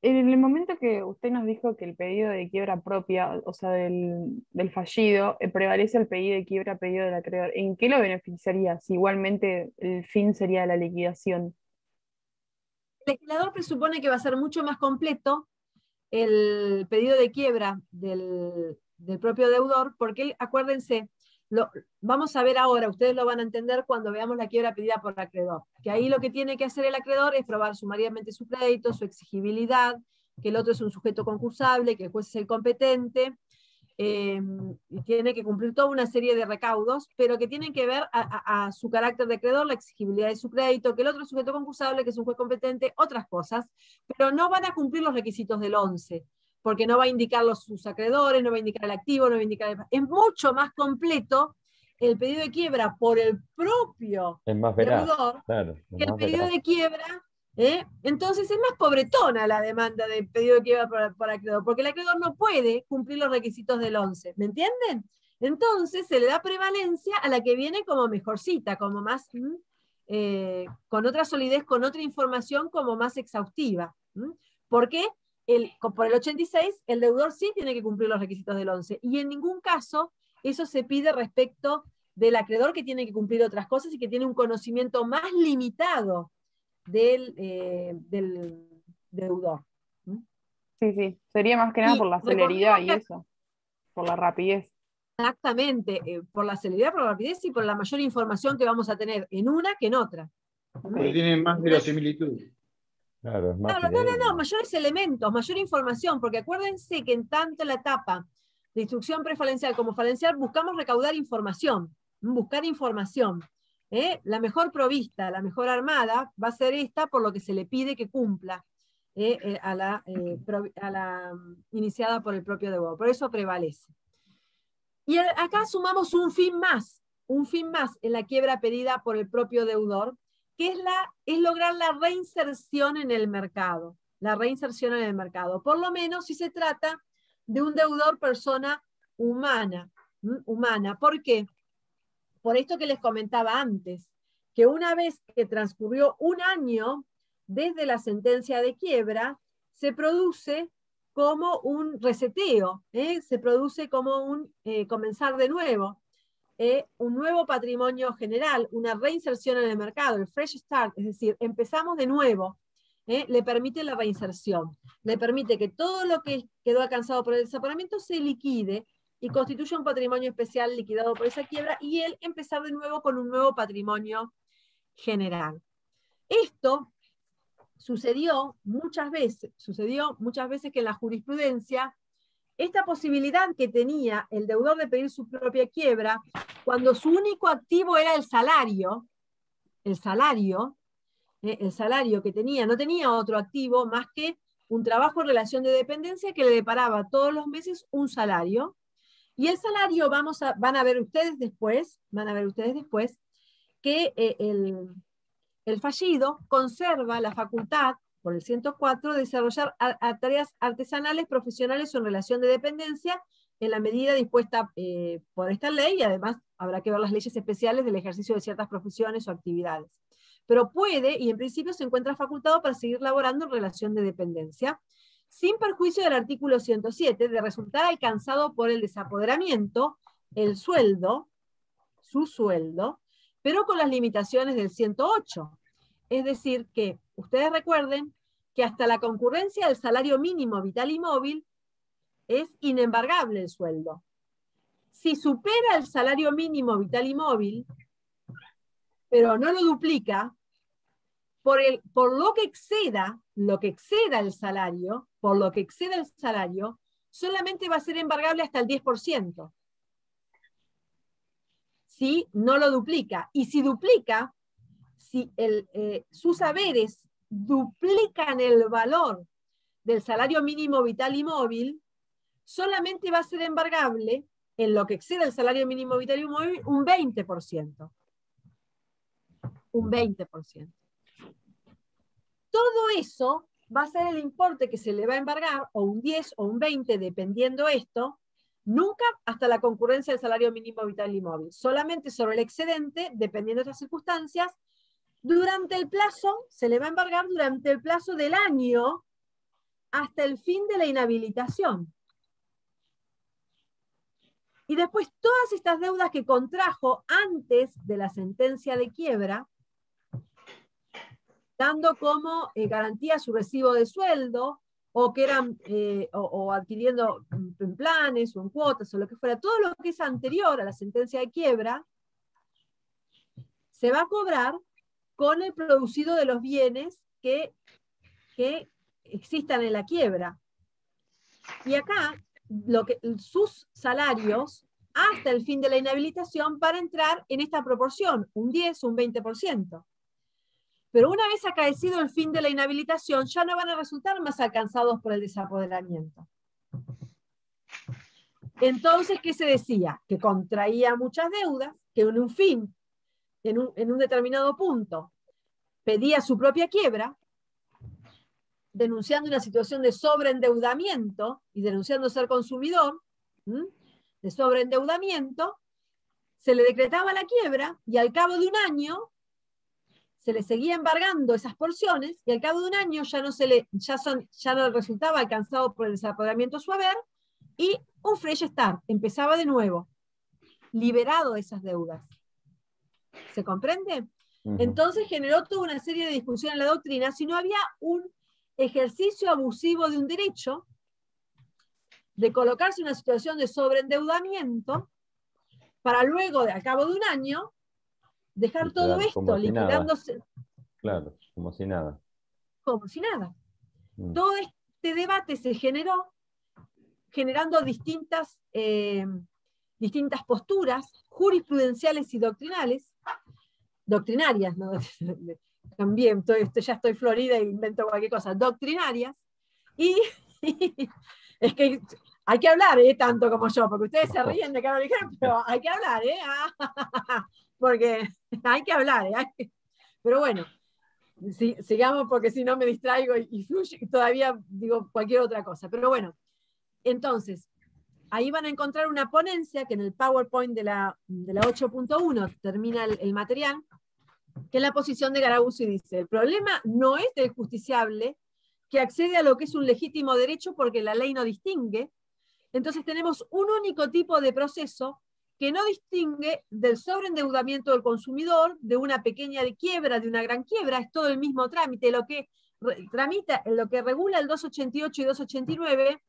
En el momento que usted nos dijo que el pedido de quiebra propia, o sea, del fallido, prevalece el pedido de quiebra pedido del acreedor, ¿en qué lo beneficiaría? Si igualmente el fin sería la liquidación. El legislador presupone que va a ser mucho más completo el pedido de quiebra del propio deudor, porque acuérdense, vamos a ver ahora, ustedes lo van a entender cuando veamos la quiebra pedida por el acreedor, que ahí lo que tiene que hacer el acreedor es probar sumariamente su crédito, su exigibilidad, que el otro es un sujeto concursable, que el juez es el competente, y tiene que cumplir toda una serie de recaudos, pero que tienen que ver a su carácter de acreedor, la exigibilidad de su crédito, que el otro es sujeto concursable, que es un juez competente, otras cosas, pero no van a cumplir los requisitos del 11, porque no va a indicar sus acreedores, no va a indicar el activo, no va a indicar es mucho más completo el pedido de quiebra por el propio deudor, claro, que el pedido de quiebra. Entonces es más pobretona la demanda de pedido de quiebra por acreedor, porque el acreedor no puede cumplir los requisitos del 11, ¿me entienden? Entonces se le da prevalencia a la que viene como mejorcita, como más, con otra solidez, con otra información como más exhaustiva. Porque por el 86 el deudor sí tiene que cumplir los requisitos del 11, y en ningún caso eso se pide respecto del acreedor, que tiene que cumplir otras cosas y que tiene un conocimiento más limitado del deudor. Sí, sería más que nada por la celeridad y eso, por la rapidez. Exactamente, por la celeridad, por la rapidez y por la mayor información que vamos a tener en una que en otra. Porque tiene más verosimilitud. Claro, es más No, mayores elementos, mayor información, porque acuérdense que en tanto la etapa de instrucción prefalencial como falencial buscamos recaudar información, buscar información. La mejor provista, la mejor armada va a ser esta, por lo que se le pide que cumpla a la iniciada por el propio deudor. Por eso prevalece. Y acá sumamos un fin más en la quiebra pedida por el propio deudor, que es lograr la reinserción en el mercado. La reinserción en el mercado. Por lo menos si se trata de un deudor persona humana. ¿Por qué? Por esto que les comentaba antes, que una vez que transcurrió un año desde la sentencia de quiebra, se produce como un reseteo, se produce como un comenzar de nuevo. un nuevo patrimonio general, una reinserción en el mercado, el fresh start, es decir, empezamos de nuevo, le permite la reinserción, le permite que todo lo que quedó alcanzado por el desaparamiento se liquide y constituya un patrimonio especial liquidado por esa quiebra, y él empezar de nuevo con un nuevo patrimonio general. Esto sucedió muchas veces que en la jurisprudencia, esta posibilidad que tenía el deudor de pedir su propia quiebra, cuando su único activo era el salario que tenía, no tenía otro activo más que un trabajo en relación de dependencia que le deparaba todos los meses un salario, y el salario, van a ver ustedes después, que el fallido conserva la facultad, por el 104, de desarrollar tareas artesanales, profesionales o en relación de dependencia, en la medida dispuesta por esta ley, y además habrá que ver las leyes especiales del ejercicio de ciertas profesiones o actividades. Pero puede, y en principio se encuentra facultado para seguir laborando en relación de dependencia, sin perjuicio del artículo 107, de resultar alcanzado por el desapoderamiento, el sueldo, su sueldo, pero con las limitaciones del 108. Es decir, que ustedes recuerden que hasta la concurrencia del salario mínimo vital y móvil es inembargable el sueldo. Si supera el salario mínimo vital y móvil, pero no lo duplica, por lo que exceda el salario, solamente va a ser embargable hasta el 10%. Si no lo duplica. Y si duplica, si sus haberes duplican el valor del salario mínimo vital y móvil, solamente va a ser embargable, en lo que exceda el salario mínimo vital y móvil, un 20%. Un 20%. Todo eso va a ser el importe que se le va a embargar, o un 10 o un 20, dependiendo esto, nunca hasta la concurrencia del salario mínimo vital y móvil, solamente sobre el excedente, dependiendo de las circunstancias, durante el plazo, se le va a embargar durante el plazo del año hasta el fin de la inhabilitación. Y después todas estas deudas que contrajo antes de la sentencia de quiebra, dando como garantía su recibo de sueldo, o que eran, o adquiriendo en planes o en cuotas o lo que fuera, todo lo que es anterior a la sentencia de quiebra, se va a cobrar con el producido de los bienes que existan en la quiebra. Y acá, sus salarios hasta el fin de la inhabilitación para entrar en esta proporción, un 10 o un 20%. Pero una vez acaecido el fin de la inhabilitación, ya no van a resultar más alcanzados por el desapoderamiento. Entonces, ¿qué se decía? Que contraía muchas deudas, que en un fin, en un determinado punto, pedía su propia quiebra, denunciando una situación de sobreendeudamiento y denunciando ser consumidor, de sobreendeudamiento, se le decretaba la quiebra y al cabo de un año se le seguía embargando esas porciones, y al cabo de un año ya no resultaba alcanzado por el desapoderamiento su haber, y un fresh start, empezaba de nuevo, liberado de esas deudas. ¿Se comprende? Entonces generó toda una serie de discusiones en la doctrina si no había un ejercicio abusivo de un derecho, de colocarse en una situación de sobreendeudamiento, para luego, al cabo de un año, dejar todo esto liquidándose. Claro, como si nada. Como si nada. Todo este debate se generó generando distintas posturas jurisprudenciales y doctrinarias, ¿no? También, ya estoy florida e invento cualquier cosa, doctrinarias, y es que hay que hablar, tanto como yo, porque ustedes se ríen de que no lo dijeron, pero hay que hablar, porque hay que hablar, pero bueno, sigamos, porque si no me distraigo y fluye, y todavía digo cualquier otra cosa, pero bueno, entonces, ahí van a encontrar una ponencia que en el PowerPoint de la 8.1 termina el material, que es la posición de Garabuzzi, dice: el problema no es del justiciable que accede a lo que es un legítimo derecho porque la ley no distingue. Entonces tenemos un único tipo de proceso que no distingue del sobreendeudamiento del consumidor, de una pequeña quiebra, de una gran quiebra, es todo el mismo trámite. Lo que regula el 288 y 289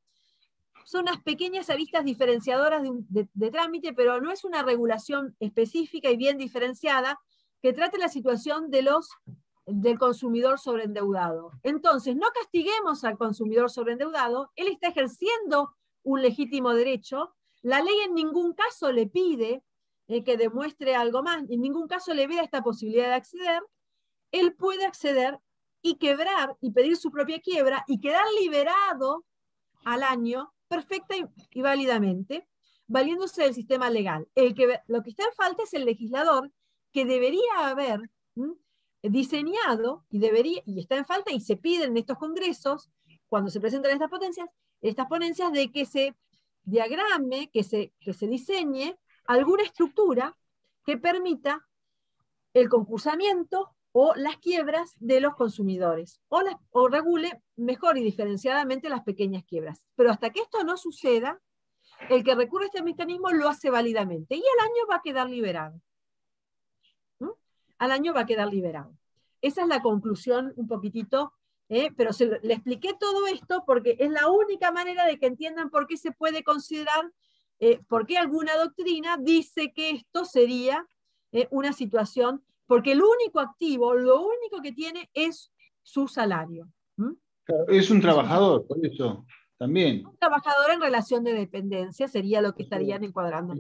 son unas pequeñas aristas diferenciadoras de trámite, pero no es una regulación específica y bien diferenciada que trate la situación del consumidor sobreendeudado. Entonces, no castiguemos al consumidor sobreendeudado, él está ejerciendo un legítimo derecho, la ley en ningún caso le pide que demuestre algo más, en ningún caso le veda esta posibilidad de acceder, él puede acceder y quebrar y pedir su propia quiebra y quedar liberado al año perfecta y válidamente, valiéndose del sistema legal. Lo que está en falta es el legislador, que debería haber diseñado, y está en falta, y se piden en estos congresos, cuando se presentan estas ponencias, de que se diagrame, que se diseñe alguna estructura que permita el concursamiento o las quiebras de los consumidores, o regule mejor y diferenciadamente las pequeñas quiebras. Pero hasta que esto no suceda, el que recurre a este mecanismo lo hace válidamente, y al año va a quedar liberado. Al año va a quedar liberado. Esa es la conclusión un poquitito, pero le expliqué todo esto porque es la única manera de que entiendan por qué se puede considerar, por qué alguna doctrina dice que esto sería una situación, porque el único activo, lo único que tiene es su salario. Es un trabajador, por eso, también. Un trabajador en relación de dependencia sería lo que estarían encuadrando.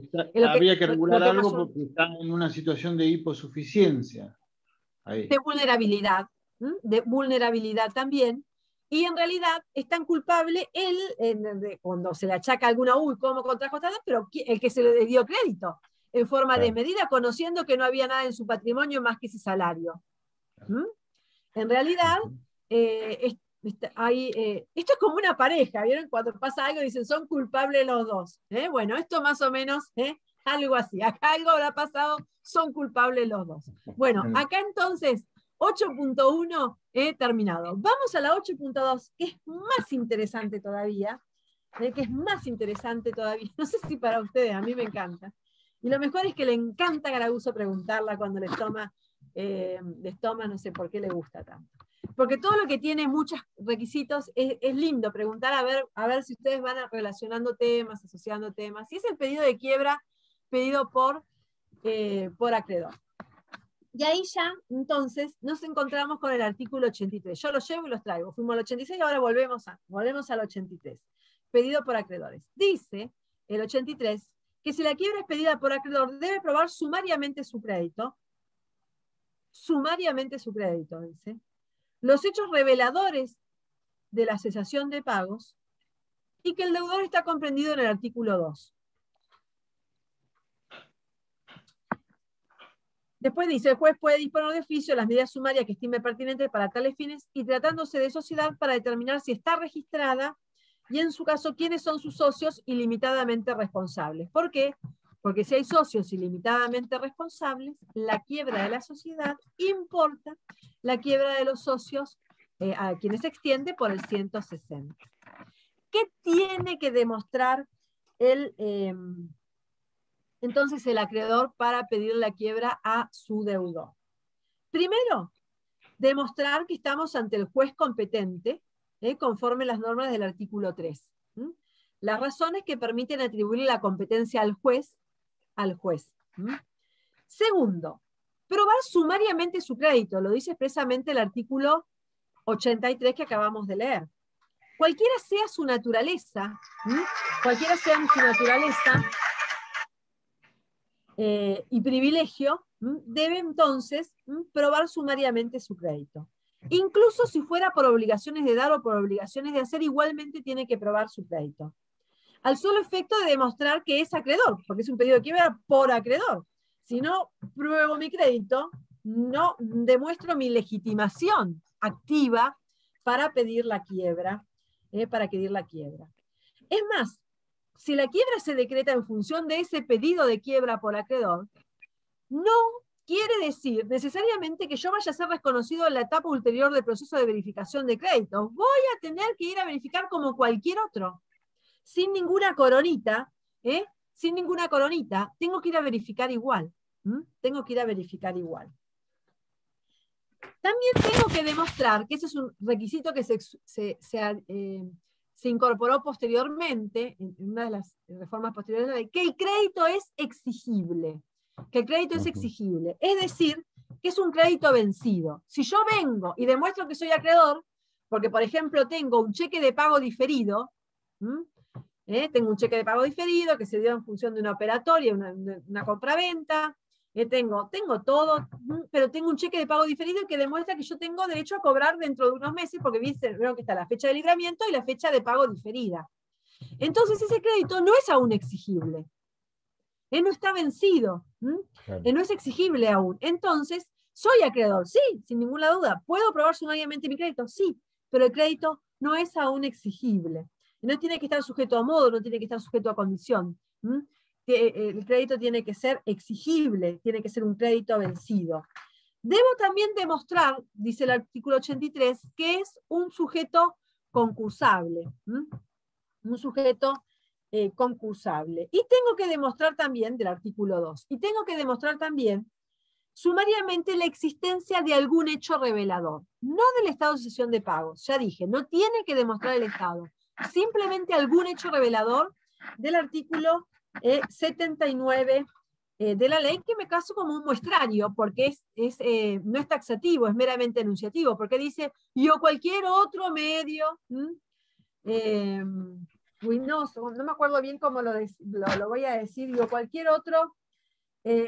Habría que regular algo porque está en una situación de hiposuficiencia. Ahí. De vulnerabilidad también, y en realidad es tan culpable él, cuando se le achaca alguna, cómo contrajo tal, pero el que se le dio crédito, en forma de medida, conociendo que no había nada en su patrimonio más que ese salario. En realidad, esto es como una pareja, ¿vieron? Cuando pasa algo dicen, son culpables los dos. Bueno, esto más o menos, algo así. Acá algo habrá pasado, son culpables los dos. Bueno, acá entonces, 8.1 he terminado. Vamos a la 8.2, que es más interesante todavía. No sé si para ustedes, a mí me encanta. Y lo mejor es que le encanta a Garabuso preguntarla cuando les toma, no sé por qué le gusta tanto. Porque todo lo que tiene muchos requisitos es lindo preguntar, a ver si ustedes van relacionando temas, asociando temas. Y es el pedido de quiebra pedido por acreedor. Y ahí ya, entonces, nos encontramos con el artículo 83. Yo los llevo y los traigo. Fuimos al 86 y ahora volvemos al 83. Pedido por acreedores. Dice el 83 que si la quiebra es pedida por acreedor, debe probar sumariamente su crédito. Sumariamente su crédito, dice. Los hechos reveladores de la cesación de pagos y que el deudor está comprendido en el artículo 2. Después dice, el juez puede disponer de oficio las medidas sumarias que estime pertinentes para tales fines y tratándose de sociedad para determinar si está registrada y en su caso quiénes son sus socios ilimitadamente responsables. ¿Por qué? Porque si hay socios ilimitadamente responsables, la quiebra de la sociedad importa la quiebra de los socios a quienes se extiende por el 160. ¿Qué tiene que demostrar entonces el acreedor para pedir la quiebra a su deudor? Primero, demostrar que estamos ante el juez competente, conforme las normas del artículo 3. Las razones que permiten atribuir la competencia al juez. Segundo, probar sumariamente su crédito, lo dice expresamente el artículo 83 que acabamos de leer. Cualquiera sea su naturaleza, y privilegio, debe entonces probar sumariamente su crédito. Incluso si fuera por obligaciones de dar o por obligaciones de hacer, igualmente tiene que probar su crédito. Al solo efecto de demostrar que es acreedor, porque es un pedido de quiebra por acreedor. Si no pruebo mi crédito, no demuestro mi legitimación activa para pedir la quiebra. Es más, si la quiebra se decreta en función de ese pedido de quiebra por acreedor, no quiere decir necesariamente que yo vaya a ser reconocido en la etapa ulterior del proceso de verificación de créditos. Voy a tener que ir a verificar como cualquier otro, sin ninguna coronita, sin ninguna coronita, tengo que ir a verificar igual. Tengo que ir a verificar igual. También tengo que demostrar, que ese es un requisito que se incorporó posteriormente, en una de las reformas posteriores de la ley, que el crédito es exigible. Que el crédito es exigible. Es decir, que es un crédito vencido. Si yo vengo y demuestro que soy acreedor, porque por ejemplo tengo un cheque de pago diferido, tengo un cheque de pago diferido que se dio en función de una operatoria, una compraventa, tengo todo, pero tengo un cheque de pago diferido que demuestra que yo tengo derecho a cobrar dentro de unos meses, porque vieron que está la fecha de libramiento y la fecha de pago diferida. Entonces ese crédito no es aún exigible. No está vencido, Claro. no es exigible aún. Entonces, ¿soy acreedor? Sí, sin ninguna duda. ¿Puedo probar sumariamente mi crédito? Sí, pero el crédito no es aún exigible. No tiene que estar sujeto a modo, no tiene que estar sujeto a condición. El crédito tiene que ser exigible, tiene que ser un crédito vencido. Debo también demostrar, dice el artículo 83, que es un sujeto concursable. Un sujeto concursable. Y tengo que demostrar también, del artículo 2, y tengo que demostrar también sumariamente la existencia de algún hecho revelador, no del estado de sucesión de pagos. Ya dije, no tiene que demostrar el Estado, simplemente algún hecho revelador del artículo 79 de la ley, que me caso como un muestrario, porque no es taxativo, es meramente enunciativo, porque dice, yo cualquier otro medio ruinoso, no me acuerdo bien cómo lo voy a decir, yo cualquier otro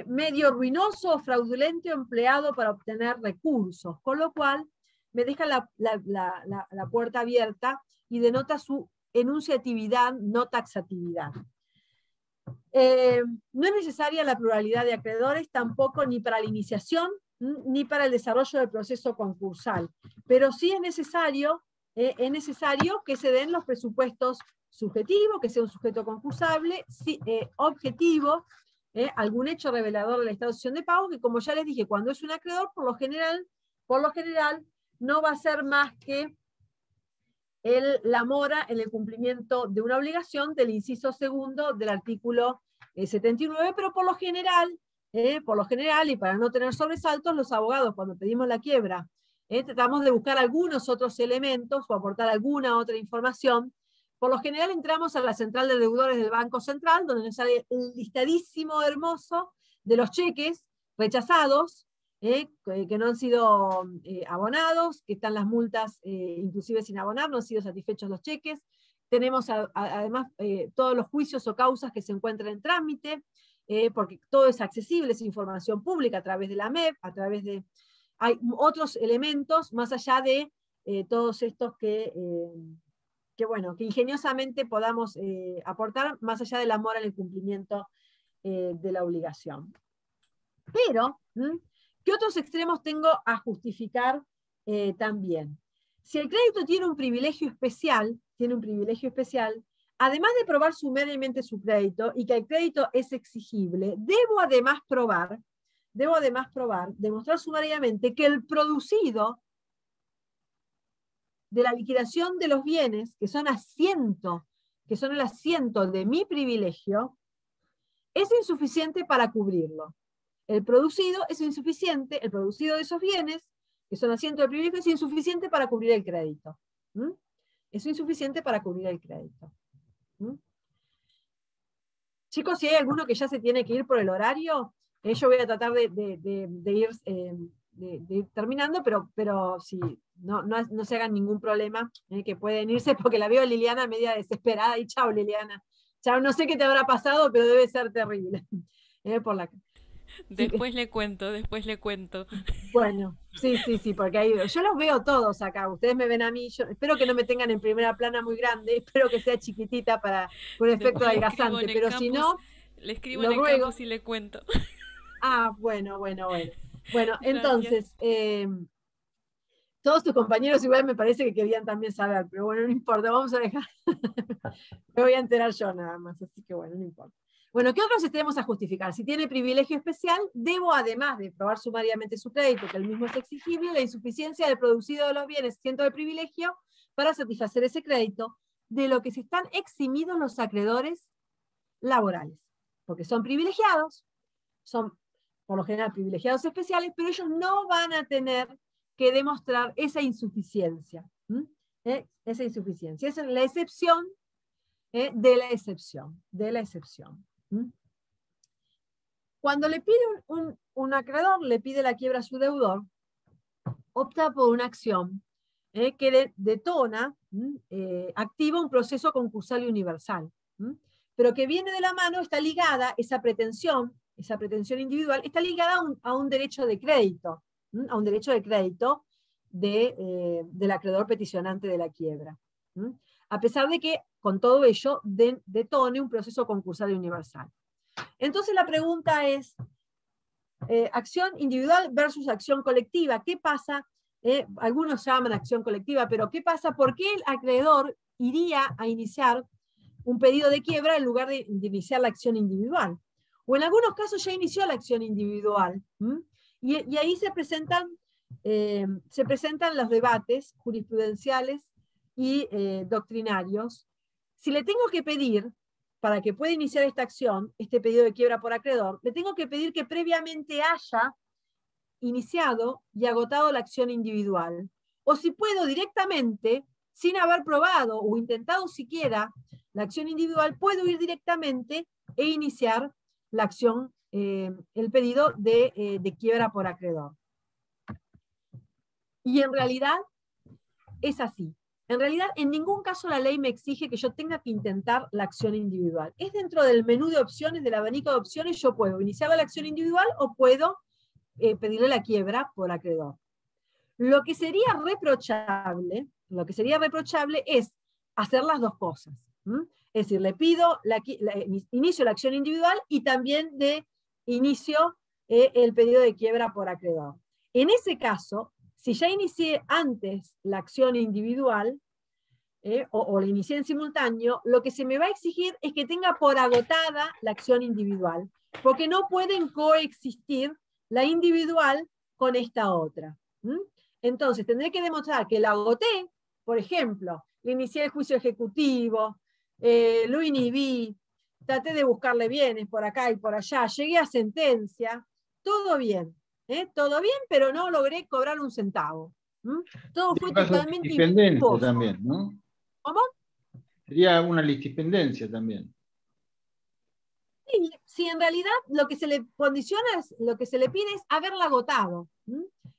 medio ruinoso o fraudulento empleado para obtener recursos, con lo cual me deja la puerta abierta y denota su enunciatividad, no taxatividad. No es necesaria la pluralidad de acreedores, tampoco ni para la iniciación, ni para el desarrollo del proceso concursal, pero sí es necesario que se den los presupuestos subjetivos, que sea un sujeto concursable, objetivo, algún hecho revelador de la estado de sucesión de pago, que como ya les dije, cuando es un acreedor, por lo general, no va a ser más que la mora en el cumplimiento de una obligación del inciso segundo del artículo 79, pero por lo general, y para no tener sobresaltos, los abogados, cuando pedimos la quiebra, tratamos de buscar algunos otros elementos o aportar alguna otra información. Por lo general entramos a la central de deudores del Banco Central, donde nos sale un listadísimo hermoso de los cheques rechazados, que no han sido abonados, que están las multas inclusive sin abonar, no han sido satisfechos los cheques. Tenemos además todos los juicios o causas que se encuentran en trámite, porque todo es accesible, es información pública a través de la MEP, hay otros elementos más allá de todos estos que ingeniosamente podamos aportar, más allá del amor en el cumplimiento de la obligación. Pero, ¿qué otros extremos tengo a justificar también? Si el crédito tiene un privilegio especial, además de probar sumariamente su crédito y que el crédito es exigible, debo además demostrar sumariamente que el producido de la liquidación de los bienes, que son el asiento de mi privilegio, es insuficiente para cubrirlo. El producido es insuficiente, el producido de esos bienes, que son asiento del privilegio, es insuficiente para cubrir el crédito. Es insuficiente para cubrir el crédito. Chicos, si hay alguno que ya se tiene que ir por el horario, yo voy a tratar de ir terminando, pero si no se hagan ningún problema, que pueden irse, porque la veo a Liliana media desesperada, y chao Liliana, chao, no sé qué te habrá pasado, pero debe ser terrible. Después le cuento. Bueno, sí, porque yo los veo todos acá, ustedes me ven a mí, yo espero que no me tengan en primera plana muy grande, espero que sea chiquitita por efecto adelgazante, pero si no, le escribo en el campus y le cuento. Ah, bueno. Bueno, entonces, todos tus compañeros igual me parece que querían también saber, pero bueno, no importa, vamos a dejar. Me voy a enterar yo nada más, así que bueno, no importa. Bueno, ¿qué otros tenemos a justificar? Si tiene privilegio especial, debo, además de probar sumariamente su crédito, que el mismo es exigible, la insuficiencia del producido de los bienes asiento de privilegio para satisfacer ese crédito, de lo que se están eximidos los acreedores laborales. porque son privilegiados, son por lo general privilegiados especiales, pero ellos no van a tener que demostrar esa insuficiencia. Esa insuficiencia. Esa es la excepción de la excepción. Cuando le pide un acreedor, le pide la quiebra a su deudor, opta por una acción que detona, activa un proceso concursal y universal, pero que viene de la mano, está ligada, esa pretensión individual, está ligada a un derecho de crédito, del acreedor peticionante de la quiebra. A pesar de que, con todo ello, detone un proceso concursal y universal. Entonces la pregunta es, acción individual versus acción colectiva. ¿Qué pasa? Algunos llaman acción colectiva, pero ¿qué pasa? ¿Por qué el acreedor iría a iniciar un pedido de quiebra en lugar de iniciar la acción individual? O en algunos casos ya inició la acción individual. Y ahí se presentan los debates jurisprudenciales y doctrinarios. Si le tengo que pedir, para que pueda iniciar esta acción, este pedido de quiebra por acreedor, le tengo que pedir que previamente haya iniciado y agotado la acción individual. O si puedo directamente, sin haber probado o intentado siquiera la acción individual, puedo ir directamente e iniciar la acción, el pedido de quiebra por acreedor. Y en realidad es así. En realidad, en ningún caso la ley me exige que yo tenga que intentar la acción individual. Es dentro del menú de opciones, del abanico de opciones, yo puedo iniciar la acción individual o puedo pedirle la quiebra por acreedor. Lo que sería reprochable es hacer las dos cosas. Es decir, le pido, inicio la acción individual y también inicio el pedido de quiebra por acreedor. En ese caso, si ya inicié antes la acción individual, o la inicié en simultáneo, lo que se me va a exigir es que tenga por agotada la acción individual, porque no pueden coexistir la individual con esta otra. Entonces, tendré que demostrar que la agoté, por ejemplo, le inicié el juicio ejecutivo, lo inhibí, traté de buscarle bienes por acá y por allá, llegué a sentencia, todo bien. Todo bien, pero no logré cobrar un centavo. Todo fue totalmente litipendencia también, ¿no? ¿Cómo? Sería una litipendencia también. Sí, en realidad lo que se le condiciona, lo que se le pide es haberla agotado.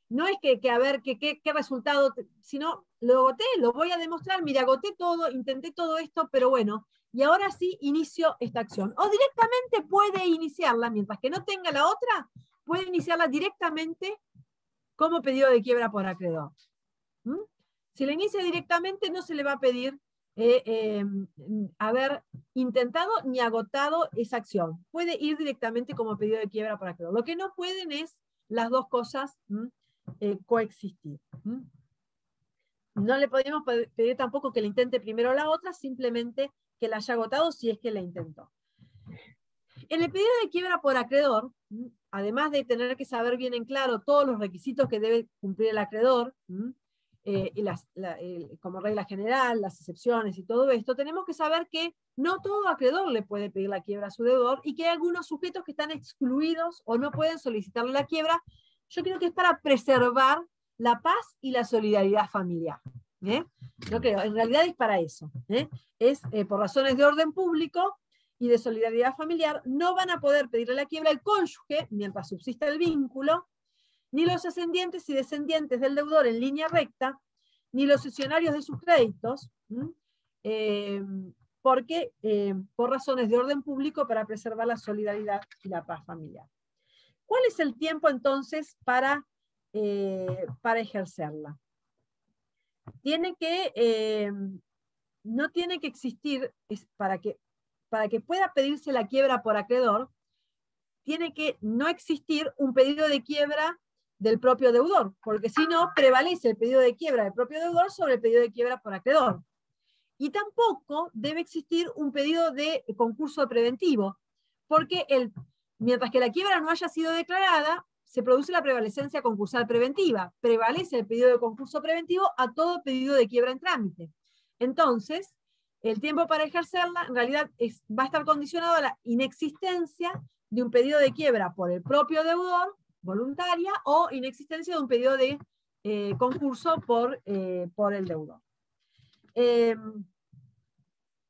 No es que a ver qué resultado, sino lo agoté, lo voy a demostrar, mira, agoté todo, intenté todo esto, pero bueno, y ahora sí inicio esta acción. O directamente puede iniciarla, mientras que no tenga la otra, puede iniciarla directamente como pedido de quiebra por acreedor. Si la inicia directamente, no se le va a pedir haber intentado ni agotado esa acción. Puede ir directamente como pedido de quiebra por acreedor. Lo que no pueden es las dos cosas coexistir. No le podemos pedir tampoco que le intente primero la otra, simplemente que la haya agotado si es que la intentó. En el pedido de quiebra por acreedor, además de tener que saber bien en claro todos los requisitos que debe cumplir el acreedor, como regla general, las excepciones y todo esto, tenemos que saber que no todo acreedor le puede pedir la quiebra a su deudor y que hay algunos sujetos que están excluidos o no pueden solicitarle la quiebra. Yo creo que es para preservar la paz y la solidaridad familiar. No creo, en realidad es para eso. Es por razones de orden público y de solidaridad familiar, no van a poder pedirle la quiebra al cónyuge mientras subsista el vínculo, ni los ascendientes y descendientes del deudor en línea recta, ni los cesionarios de sus créditos, porque por razones de orden público para preservar la solidaridad y la paz familiar. ¿Cuál es el tiempo entonces para ejercerla? No tiene que existir, para que pueda pedirse la quiebra por acreedor, tiene que no existir un pedido de quiebra del propio deudor, porque si no, prevalece el pedido de quiebra del propio deudor sobre el pedido de quiebra por acreedor. Y tampoco debe existir un pedido de concurso preventivo, porque mientras que la quiebra no haya sido declarada, se produce la prevalecencia concursal preventiva. Prevalece el pedido de concurso preventivo a todo pedido de quiebra en trámite. Entonces, el tiempo para ejercerla en realidad va a estar condicionado a la inexistencia de un pedido de quiebra por el propio deudor, voluntaria, o inexistencia de un pedido de concurso por el deudor.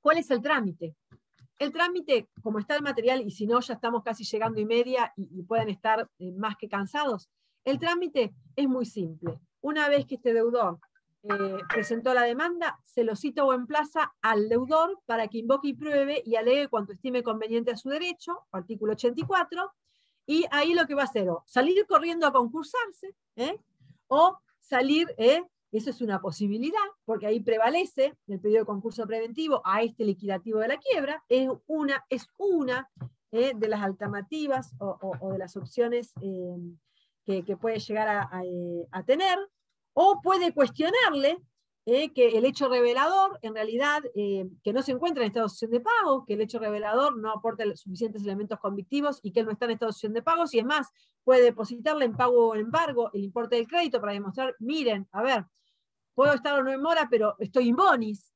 ¿Cuál es el trámite? El trámite, como está el material, y si no ya estamos casi llegando y media y pueden estar más que cansados, el trámite es muy simple. Una vez que este deudor presentó la demanda, se lo cita o emplaza al deudor para que invoque y pruebe y alegue cuanto estime conveniente a su derecho, artículo 84, y ahí lo que va a hacer, o salir corriendo a concursarse, o salir, eso es una posibilidad, porque ahí prevalece el pedido de concurso preventivo a este liquidativo de la quiebra, es una de las alternativas o de las opciones que puede llegar a tener, o puede cuestionarle que el hecho revelador, en realidad, que no se encuentra en estado de sucesión de pago, que el hecho revelador no aporta suficientes elementos convictivos y que él no está en estado de sucesión de pagos, y es más, puede depositarle en pago o en embargo el importe del crédito para demostrar, miren, a ver, puedo estar o no en mora, pero estoy in bonis,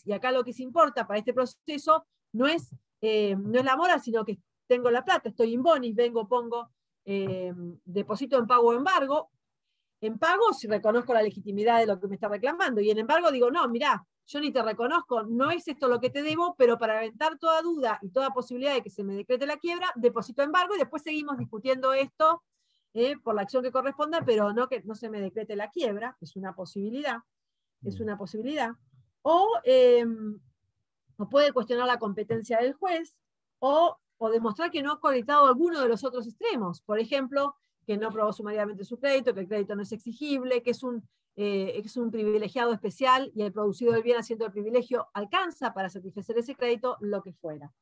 y acá lo que se importa para este proceso no es la mora, sino que tengo la plata, estoy in bonis, vengo, pongo, deposito en pago o embargo. En pago, si reconozco la legitimidad de lo que me está reclamando, y en embargo digo, no, mirá, yo ni te reconozco, no es esto lo que te debo, pero para aventar toda duda y toda posibilidad de que se me decrete la quiebra, deposito embargo y después seguimos discutiendo esto por la acción que corresponda, pero no que no se me decrete la quiebra, es una posibilidad, O puede cuestionar la competencia del juez, o demostrar que no ha conectado alguno de los otros extremos, por ejemplo, que no probó sumariamente su crédito, que el crédito no es exigible, que es un privilegiado especial y el producido del bien haciendo el privilegio alcanza para satisfacer ese crédito, lo que fuera.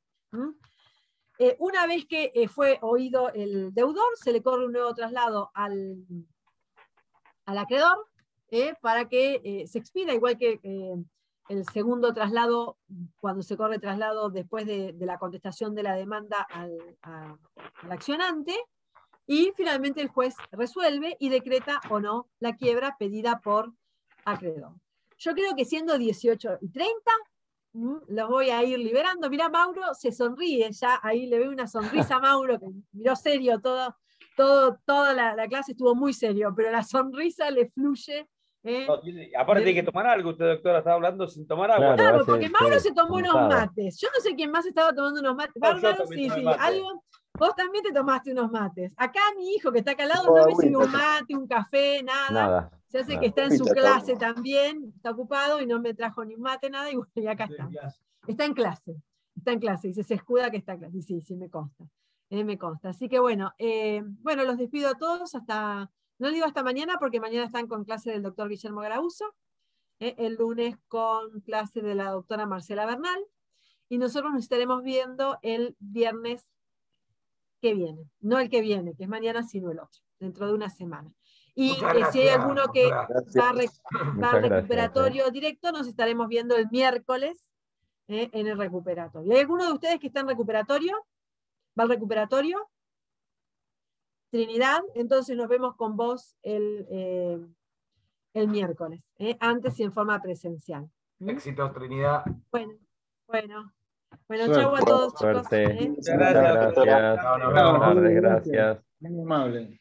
Una vez que fue oído el deudor, se le corre un nuevo traslado al acreedor para que se expida, igual que el segundo traslado, cuando se corre traslado después de la contestación de la demanda al accionante, y finalmente el juez resuelve y decreta o no la quiebra pedida por acreedor. Yo creo que siendo 18:30, los voy a ir liberando. Mirá, Mauro se sonríe, ya ahí le veo una sonrisa a Mauro, que miró serio toda la clase, estuvo muy serio, pero la sonrisa le fluye. No, aparte tiene que tomar algo, usted, doctora, estaba hablando sin tomar agua. Claro, porque Mauro se tomó unos mates. Yo no sé quién más estaba tomando unos mates. Bárbaro, sí, algo. Vos también te tomaste unos mates. Acá mi hijo que está acá al lado no me sirvió un mate, un café, nada. Se hace que está en su clase también, está ocupado y no me trajo ni un mate, nada, y bueno, y acá está. Está en clase, dice, se escuda que está en clase. Sí, me consta. Me consta. Así que bueno, los despido a todos hasta, no digo hasta mañana, porque mañana están con clase del doctor Guillermo Garauzo, el lunes con clase de la doctora Marcela Bernal, y nosotros nos estaremos viendo el viernes que viene, no el que viene, que es mañana, sino el otro, dentro de una semana. Y si hay alguno que va al recuperatorio directo, nos estaremos viendo el miércoles en el recuperatorio. ¿Hay alguno de ustedes que está en recuperatorio? ¿Va al recuperatorio? Trinidad, entonces nos vemos con vos el miércoles, antes y en forma presencial. Éxitos, Trinidad. Bueno, chau a todos, chicos. Muchas gracias. Buenas tardes, gracias. Muy amable.